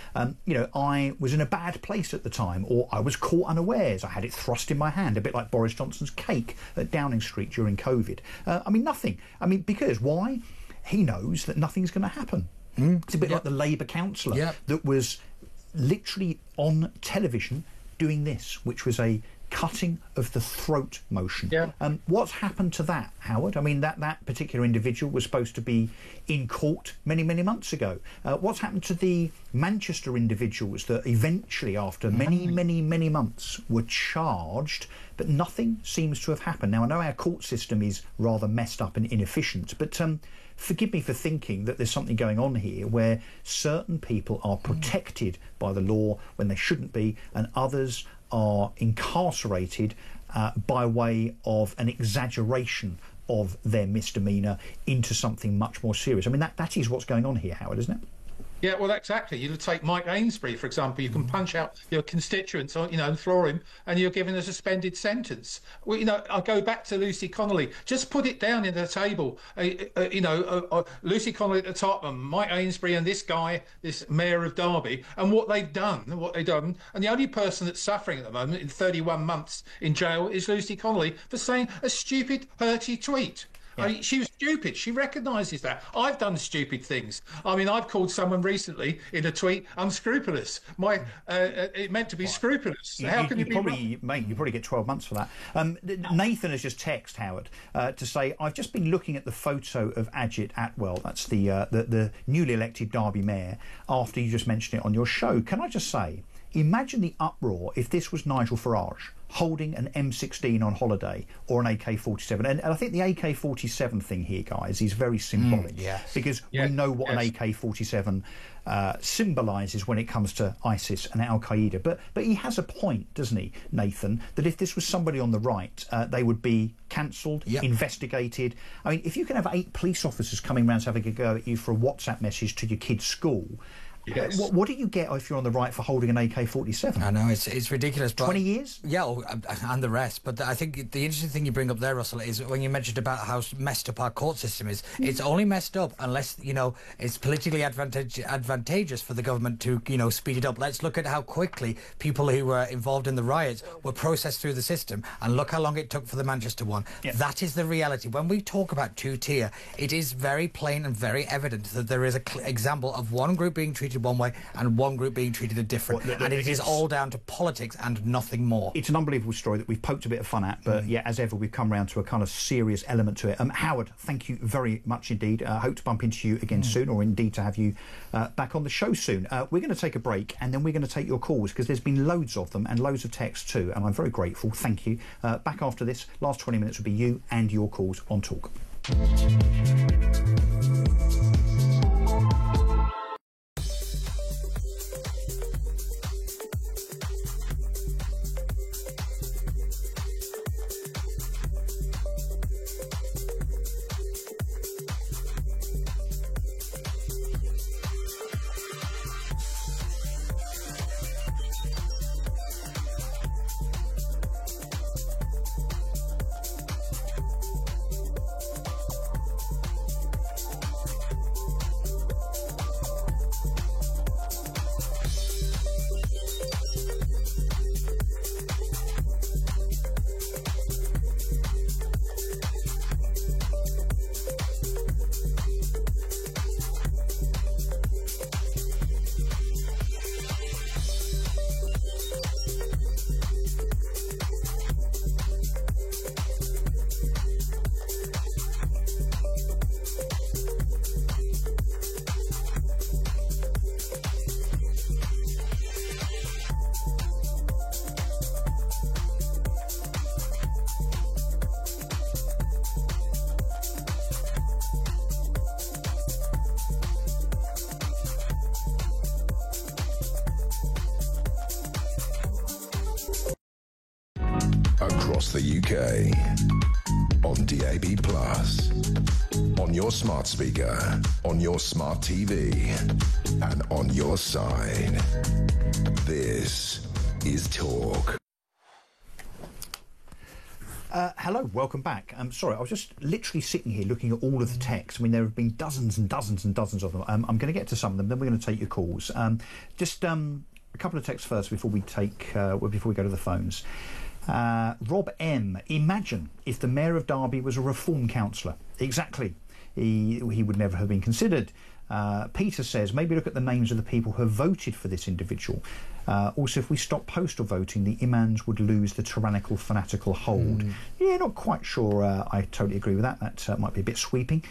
you know, I was in a bad place at the time, or I was caught unawares, I had it thrust in my hand, a bit like Boris Johnson's cake at Downing Street during COVID. I mean, nothing. I mean, because why? He knows that nothing's going to happen. It's a bit like the Labour councillor that was literally on television doing this, which was a cutting of the throat motion. What's happened to that, Howard? I mean, that particular individual was supposed to be in court many, many months ago. What's happened to the Manchester individuals that eventually, after many, many, many months, were charged, but nothing seems to have happened? Now, I know our court system is rather messed up and inefficient, but forgive me for thinking that there's something going on here where certain people are protected by the law when they shouldn't be, and others are incarcerated by way of an exaggeration of their misdemeanour into something much more serious. I mean, that is what's going on here, Howard, isn't it? Yeah, well, exactly. You take Mike Ainsbury, for example. You can punch out your constituents, you know, and floor him, and you're given a suspended sentence. Well, you know, I'll go back to Lucy Connolly. Just put it down in the table. You know, Lucy Connolly at the top, and Mike Ainsbury, and this guy, this Mayor of Derby, and what they've done, And the only person that's suffering at the moment in 31 months in jail is Lucy Connolly for saying a stupid, hurty tweet. I mean, she was stupid. She recognises that. I've done stupid things. I mean, I've called someone recently in a tweet unscrupulous. It meant to be scrupulous. How can you be probably, mate, you probably get 12 months for that. Nathan has just texted Howard to say, I've just been looking at the photo of Ajit Atwell, that's the newly elected Derby mayor, after you just mentioned it on your show. Can I just say, imagine the uproar if this was Nigel Farage holding an M16 on holiday or an AK-47. And I think the AK-47 thing here, guys, is very symbolic. Because we know what an AK-47 symbolises when it comes to ISIS and Al-Qaeda. But he has a point, doesn't he, Nathan, that if this was somebody on the right, they would be cancelled, investigated. I mean, if you can have 8 police officers coming around having a go at you for a WhatsApp message to your kid's school, Yes. What do you get if you're on the right for holding an AK-47? I know, it's ridiculous. But 20 years? Yeah, and the rest. But I think the interesting thing you bring up there, Russell, is when you mentioned about how messed up our court system is. It's only messed up unless, it's politically advantageous for the government to, speed it up. Let's look at how quickly people who were involved in the riots were processed through the system, and look how long it took for the Manchester one. Yeah. That is the reality. When we talk about two-tier, it is very plain and very evident that there is an example of one group being treated one way and one group being treated a different. And it is all down to politics and nothing more. It's an unbelievable story that we've poked a bit of fun at, but yeah, as ever, we've come round to a kind of serious element to it. Howard, thank you very much indeed. Hope to bump into you again soon, or indeed to have you back on the show soon. We're going to take a break, and then we're going to take your calls, because there's been loads of them and loads of texts too, and I'm very grateful. Thank you. Back after this, last 20 minutes will be you and your calls on Talk. Across the UK, on DAB+, on your smart speaker, on your smart TV, and on your side. This is Talk. Hello, welcome back. I'm sorry, I was just literally sitting here looking at all of the texts. I mean, there have been dozens and dozens and dozens of them. I'm going to get to some of them, then we're going to take your calls. Just a couple of texts first before we go to the phones. Rob M. Imagine if the Mayor of Derby was a Reform councillor. Exactly. He would never have been considered. Peter says, maybe look at the names of the people who have voted for this individual. Also, if we stop postal voting, the imams would lose the tyrannical, fanatical hold. Yeah, not quite sure I totally agree with that. That might be a bit sweeping.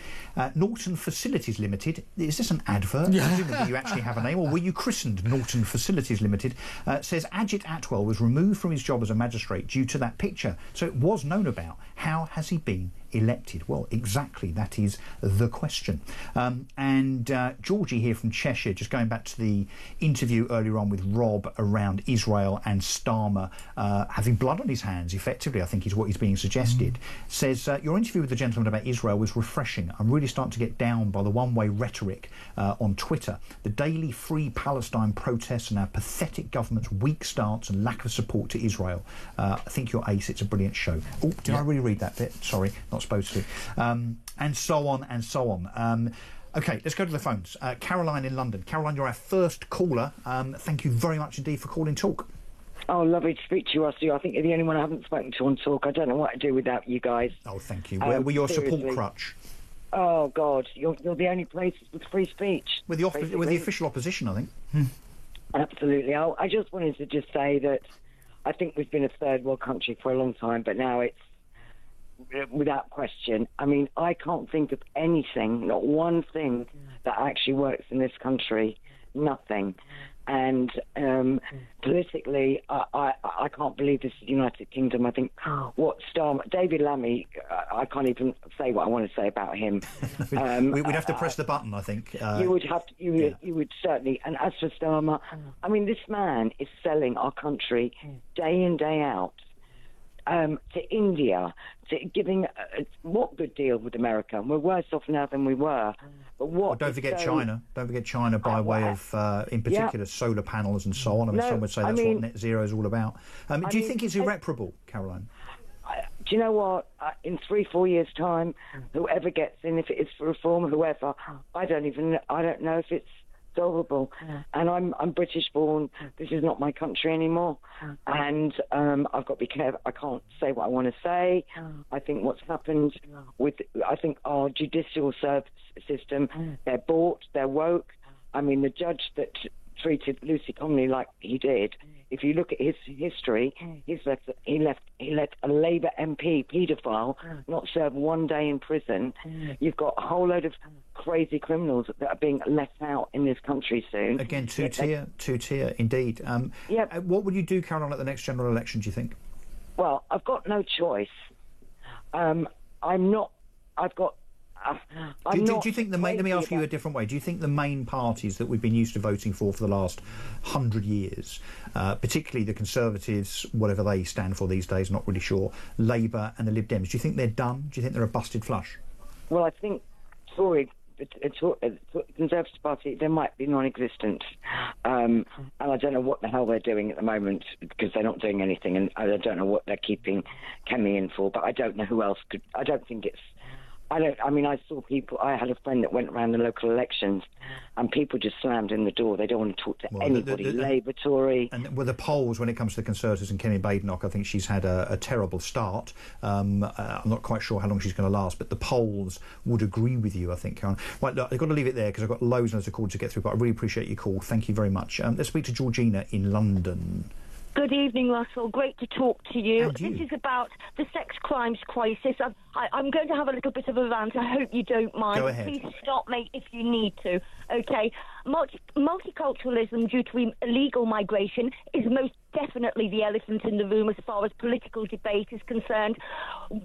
Norton Facilities Limited. Is this an advert? Yeah. Presumably you actually have a name, or were you christened Norton Facilities Limited? Says Ajit Atwell was removed from his job as a magistrate due to that picture, so it was known about. How has he been elected? Well, exactly, that is the question. And Georgie here from Cheshire, just going back to the interview earlier on with Rob around Israel and Starmer having blood on his hands, effectively, I think is what he's being suggested, says, your interview with the gentleman about Israel was refreshing. I'm really starting to get down by the one-way rhetoric on Twitter. The daily Free Palestine protests and our pathetic government's weak stance and lack of support to Israel. I think you're ace. It's a brilliant show. Oh, did I really read that bit? Sorry, not supposed to. And so on and so on. OK, let's go to the phones. Caroline in London. Caroline, you're our first caller. Thank you very much indeed for calling Talk. Oh, lovely to speak to you, Rusty. I think you're the only one I haven't spoken to on Talk. I don't know what to do without you guys. Oh, thank you. We're your support crutch. Oh, God. You're the only place with free speech. We're the official opposition, I think. Absolutely. I just wanted to just say that I think we've been a third world country for a long time, but now it's without question. I mean, I can't think of anything, not one thing that actually works in this country. Nothing. And politically, I can't believe this is the United Kingdom. I think David Lammy, I can't even say what I want to say about him. We'd have to press the button, I think. You would have to. You would certainly. And as for Starmer, I mean, this man is selling our country day in, day out. to India, to giving what good deal with America? We're worse off now than we were. But what? Well, don't forget China. Don't forget China by way of, in particular, solar panels and so on. I mean, some would say that's what net zero is all about. Do you think it's irreparable, Caroline? Do you know what? In 3-4 years' time, whoever gets in, if it is for reform, whoever, I don't know if it's solvable. And I'm British born. This is not my country anymore. And I've got to be careful. I can't say what I want to say. I think what's happened I think our judicial service system, they're bought, they're woke. I mean, the judge that treated Lucy Connolly like he did, if you look at his history, he let a Labour MP paedophile not serve 1 day in prison. You've got a whole load of crazy criminals that are being let out in this country soon. Again, two-tier indeed. What would you do, Caroline, at the next general election, do you think? Well, I've got no choice. Do you think let me ask you a different way. Do you think the main parties that we've been used to voting for the last 100 years, particularly the Conservatives, whatever they stand for these days, not really sure, Labour and the Lib Dems, do you think they're done? Do you think they're a busted flush? Well, I think the Conservative Party, they might be non-existent. And I don't know what the hell they're doing at the moment, because they're not doing anything, and I don't know what they're keeping Kemi in for, but I don't know who else could. I don't think it's... I saw people, I had a friend that went around the local elections and people just slammed in the door. They don't want to talk to anybody, Labour, Tory. And with the polls, when it comes to the Conservatives and Kemi Badenoch, I think she's had a terrible start. I'm not quite sure how long she's going to last, but the polls would agree with you, I think, Karen. Right, look, I've got to leave it there because I've got loads and loads of calls to get through, but I really appreciate your call. Thank you very much. Let's speak to Georgina in London. Good evening, Russell. Great to talk to you. This is about the sex crimes crisis. I'm going to have a little bit of a rant. I hope you don't mind. Go ahead. Please stop me if you need to. Okay. Multiculturalism due to illegal migration is most definitely the elephant in the room as far as political debate is concerned.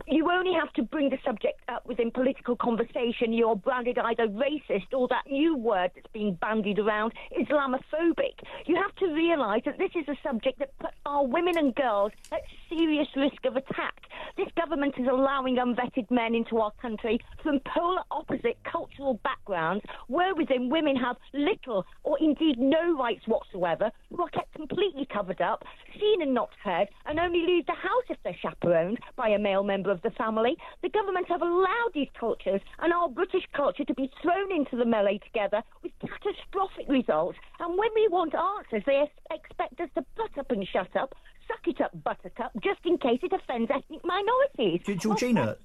You only have to bring the subject up within political conversation. You're branded either racist or that new word that's being bandied around, Islamophobic. You have to realise that this is a subject that puts our women and girls at serious risk of attack. This government is allowing unvetted men into our country from polar opposite cultural backgrounds, wherewithin women have little or indeed no rights whatsoever, who are kept completely covered up, seen and not heard, and only leave the house if they're chaperoned by a male member of the family. The government have allowed these cultures and our British culture to be thrown into the melee together with catastrophic results. And when we want answers, they expect us to butt up and shut up, suck it up, buttercup, just in case it offends ethnic minorities. Georgina,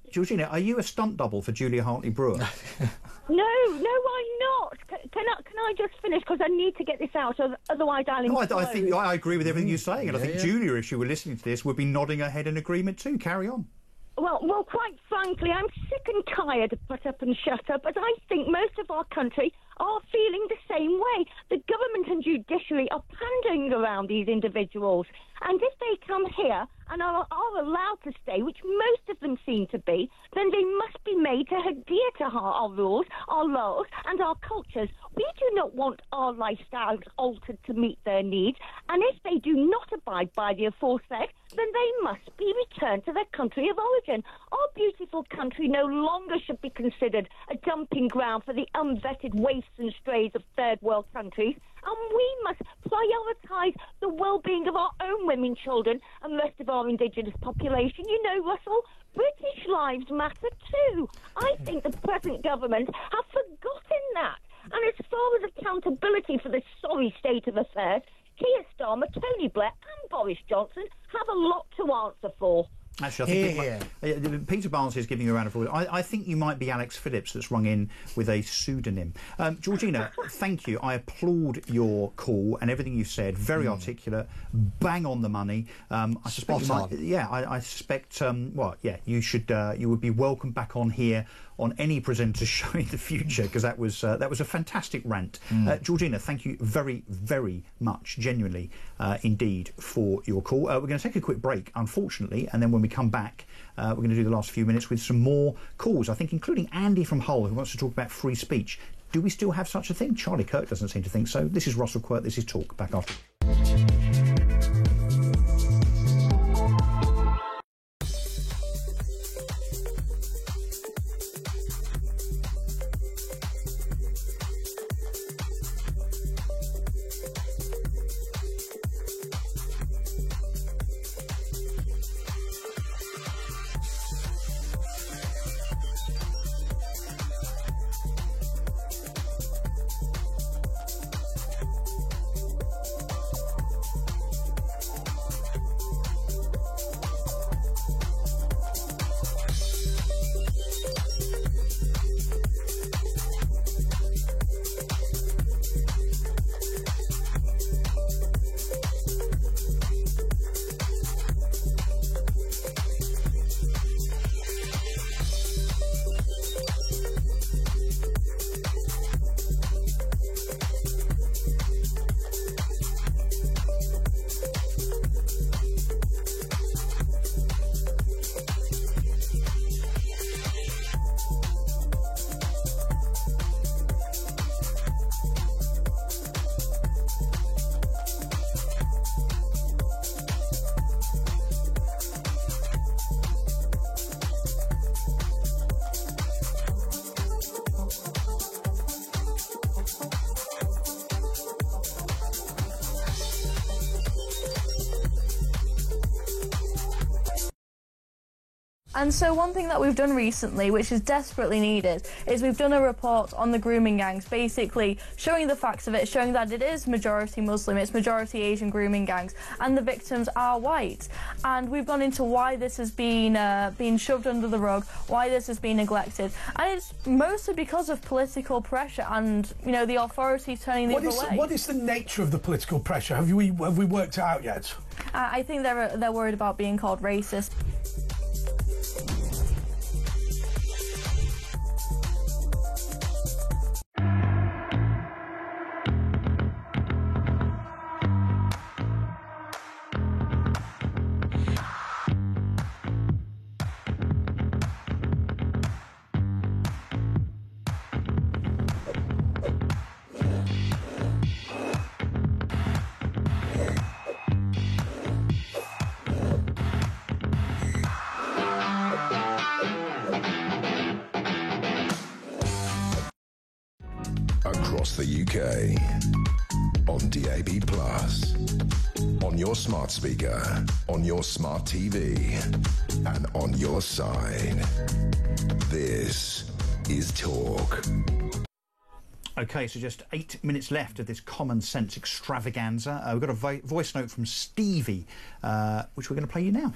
are you a stunt double for Julia Hartley-Brewer? No, I'm not. Can I just finish? Because I need to get this out, otherwise I'll implode. I think I agree with everything you're saying, and I think Julia, if she were listening to this, would be nodding her head in agreement too. Carry on. Well, quite frankly, I'm sick and tired of put up and shut up, as I think most of our country are feeling the same way. The government and judiciary are pandering around these individuals, and if they come here and are allowed to stay, which most of them seem to be, then they must be made to adhere to our rules, our laws, and our cultures. We do not want our lifestyles altered to meet their needs, and if they do not abide by the aforesaid, then they must be returned to their country of origin. Our beautiful country no longer should be considered a dumping ground for the unvetted waifs and strays of third world countries, and we must prioritise the well-being of our own women, children, and rest of our indigenous population. You know, Russell, British lives matter too. I think the present government have forgotten that. And as far as accountability for this sorry state of affairs, Keir Starmer, Tony Blair and Boris Johnson have a lot to answer for. Actually, I think Peter Barnes is giving you a round of applause. I think you might be Alex Phillips that's rung in with a pseudonym. Georgina, thank you. I applaud your call and everything you said. Very articulate, bang on the money. I suspect you should. You would be welcome back on here on any presenter's show in the future, because that was a fantastic rant. Georgina, thank you very, very much, genuinely, indeed, for your call. We're going to take a quick break, unfortunately, and then when we come back, we're going to do the last few minutes with some more calls, I think, including Andy from Hull, who wants to talk about free speech. Do we still have such a thing? Charlie Kirk doesn't seem to think so. This is Russell Quirk. This is Talk. Back after. And so one thing that we've done recently, which is desperately needed, is we've done a report on the grooming gangs, basically showing the facts of it, showing that it is majority Muslim, it's majority Asian grooming gangs, and the victims are white. And we've gone into why this has been shoved under the rug, why this has been neglected, and it's mostly because of political pressure and, you know, the authorities turning the other way. What is the nature of the political pressure? Have we worked it out yet? I think they're worried about being called racist. Across the UK, on DAB+, on your smart speaker, on your smart TV, and on your side. This is Talk. Okay, so just 8 minutes left of this common sense extravaganza. We've got a voice note from Stevie, which we're going to play you now.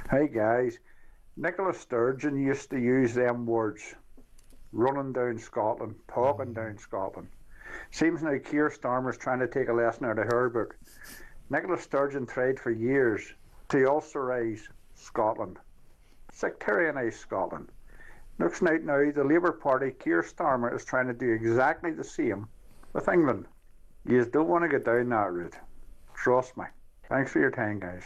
Hey guys, Nicola Sturgeon used to use them words. Running down Scotland, talking down Scotland. Seems now Keir Starmer's trying to take a lesson out of her book. Nicola Sturgeon tried for years to ulcerise Scotland, sectarianise Scotland. Looks like now the Labour Party, Keir Starmer, is trying to do exactly the same with England. You just don't want to get down that route. Trust me. Thanks for your time, guys.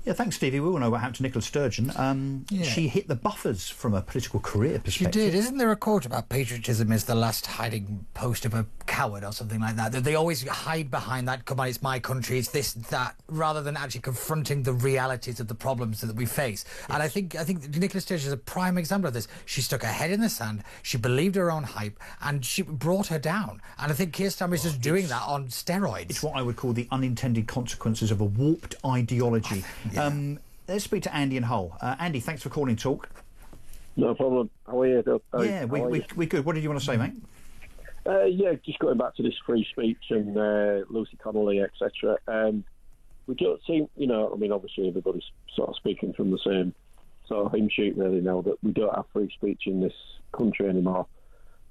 Yeah, thanks, Stevie. We all know what happened to Nicola Sturgeon. She hit the buffers from a political career perspective. She did. Isn't there a quote about patriotism is the last hiding post of a coward or something like that? That they always hide behind that, come on, it's my country, it's this, that, rather than actually confronting the realities of the problems that we face. Yes. And I think Nicola Sturgeon is a prime example of this. She stuck her head in the sand, she believed her own hype, and she brought her down. And I think Keir Starmer is just doing that on steroids. It's what I would call the unintended consequences of a warped ideology. Let's speak to Andy in Hull. Andy, thanks for calling Talk. No problem. How are you? Yeah, we're good. What did you want to say, mate? Yeah, just going back to this free speech and Lucy Connolly, etc. We don't seem, you know, I mean, obviously everybody's sort of speaking from the same sort of hymn sheet really now, that we don't have free speech in this country anymore.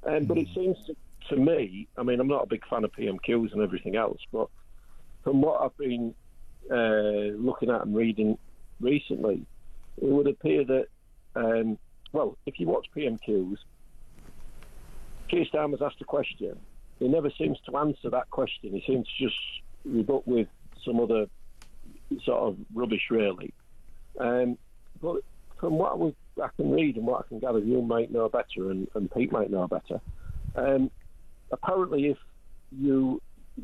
But it seems to me, I mean, I'm not a big fan of PMQs and everything else, but from what I've been looking at and reading recently, it would appear that, well, if you watch PMQs, Keir Starmer's asked a question. He never seems to answer that question. He seems to just rebut with some other sort of rubbish, really. But from what I can read and what I can gather, you might know better and Pete might know better. Apparently, if you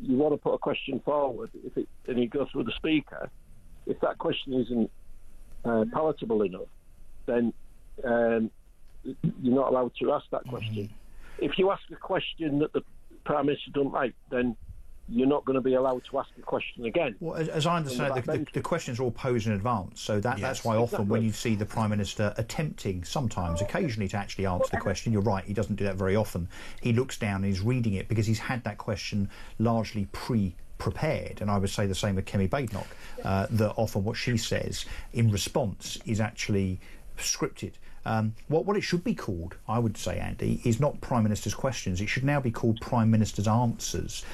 want to put a question forward, and you go through the speaker, if that question isn't palatable enough, then you're not allowed to ask that question. If you ask a question that the Prime Minister doesn't like, then you're not going to be allowed to ask the question again. Well, as I understand it, the questions are all posed in advance, so that's why often when you see the Prime Minister attempting, sometimes, occasionally, to actually answer the question, you're right, he doesn't do that very often. He looks down and he's reading it because he's had that question largely prepared, and I would say the same with Kemi Badenoch, that often what she says in response is actually scripted. What it should be called, I would say, Andy, is not Prime Minister's questions. It should now be called Prime Minister's answers,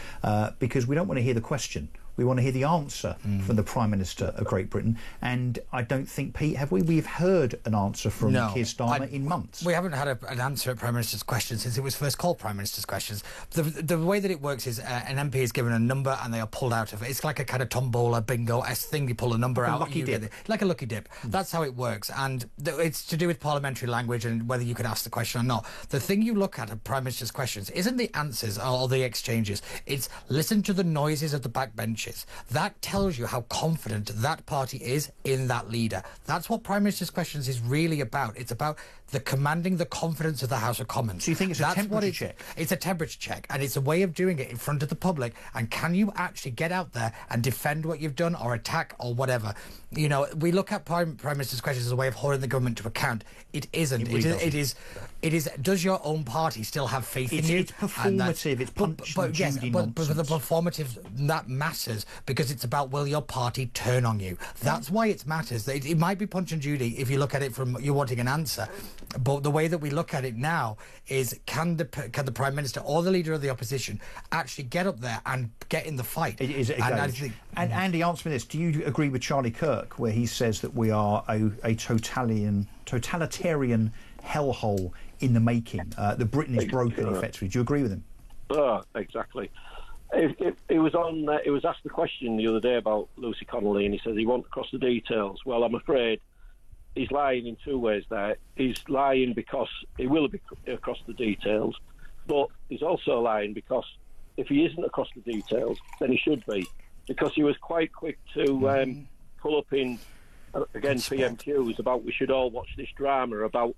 because we don't want to hear the question. We want to hear the answer from the Prime Minister of Great Britain. And I don't think, Pete, have we? We've heard an answer from Keir Starmer in months. We haven't had an answer at Prime Minister's questions since it was first called Prime Minister's questions. The way that it works is an MP is given a number and they are pulled out of it. It's like a kind of tombola bingo-esque thing. You pull a number out. Lucky dip. Like a lucky dip. That's how it works. And it's to do with parliamentary language and whether you can ask the question or not. The thing you look at Prime Minister's questions isn't the answers or the exchanges. It's listen to the noises of the backbench speeches. That tells you how confident that party is in that leader. That's what Prime Minister's Questions is really about. It's about commanding the confidence of the House of Commons. So you think it's a temperature check? It's a temperature check, and it's a way of doing it in front of the public. And can you actually get out there and defend what you've done, or attack, or whatever? You know, we look at Prime Minister's Questions as a way of holding the government to account. It isn't. It is. Does your own party still have faith in you? It's performative. It's punch and Judy but the nonsense. performative, that matters, because it's about, will your party turn on you? That's why it matters. It might be punch and Judy if you look at it from you wanting an answer, but the way that we look at it now is, can the Prime Minister or the Leader of the Opposition actually get up there and get in the fight? It is. And Andy, answer me this: do you agree with Charlie Kirk, where he says that we are a totalitarian hellhole in the making? That Britain is broken, effectively. Do you agree with him? Exactly. It was on. It was asked the question the other day about Lucy Connolly, and he says he won't across the details. Well, I'm afraid he's lying in two ways there. He's lying because he will be across the details, but he's also lying because if he isn't across the details, then he should be, because he was quite quick to pull up in, again, PMQs about we should all watch this drama about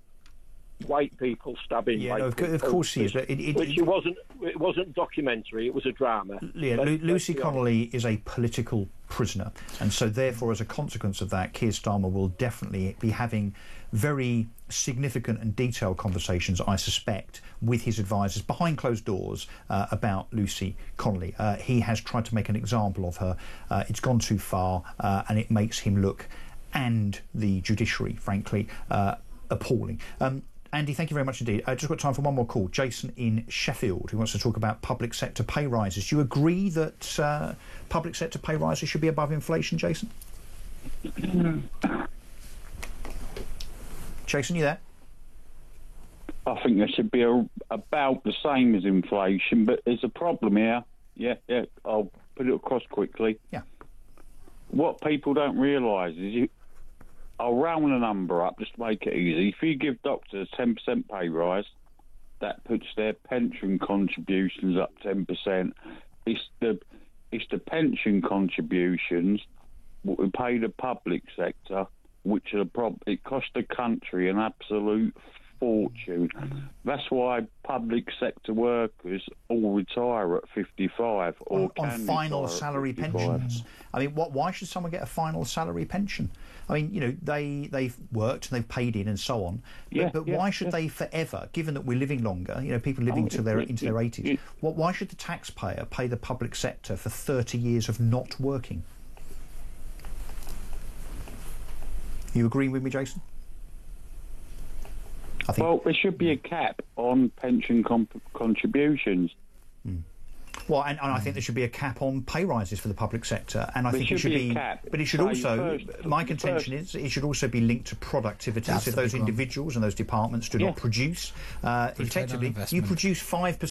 white people stabbing white people. Of course he is, but it wasn't documentary, it was a drama. Yeah, Lucy Connolly is a political prisoner, and so therefore, as a consequence of that, Keir Starmer will definitely be having very significant and detailed conversations, I suspect, with his advisors behind closed doors about Lucy Connolly. He has tried to make an example of her. It's gone too far, and it makes him look, and the judiciary, frankly, appalling. Andy, thank you very much indeed. Just got time for one more call. Jason in Sheffield, who wants to talk about public sector pay rises. Do you agree that public sector pay rises should be above inflation, Jason? Jason, you there? I think they should be about the same as inflation, but there's a problem here. Yeah, I'll put it across quickly. Yeah. What people don't realise is I'll round the number up just to make it easy. If you give doctors a 10% pay rise, that puts their pension contributions up 10%. It's the pension contributions what we pay the public sector, which are it costs the country an absolute fortune. That's why public sector workers all retire at 55 or on final salary pensions. I mean, why should someone get a final salary pension? I mean, you know, they've worked and they've paid in and so on. But why should they forever, given that we're living longer, you know, people living into their 80s, why should the taxpayer pay the public sector for 30 years of not working? You agree with me, Jason? Well, there should be a cap on pension contributions. Well, and I think there should be a cap on pay rises for the public sector, and I think it should be. But it should also. My contention is it should also be linked to productivity. So if those individuals and those departments do not produce, effectively, you produce 5%.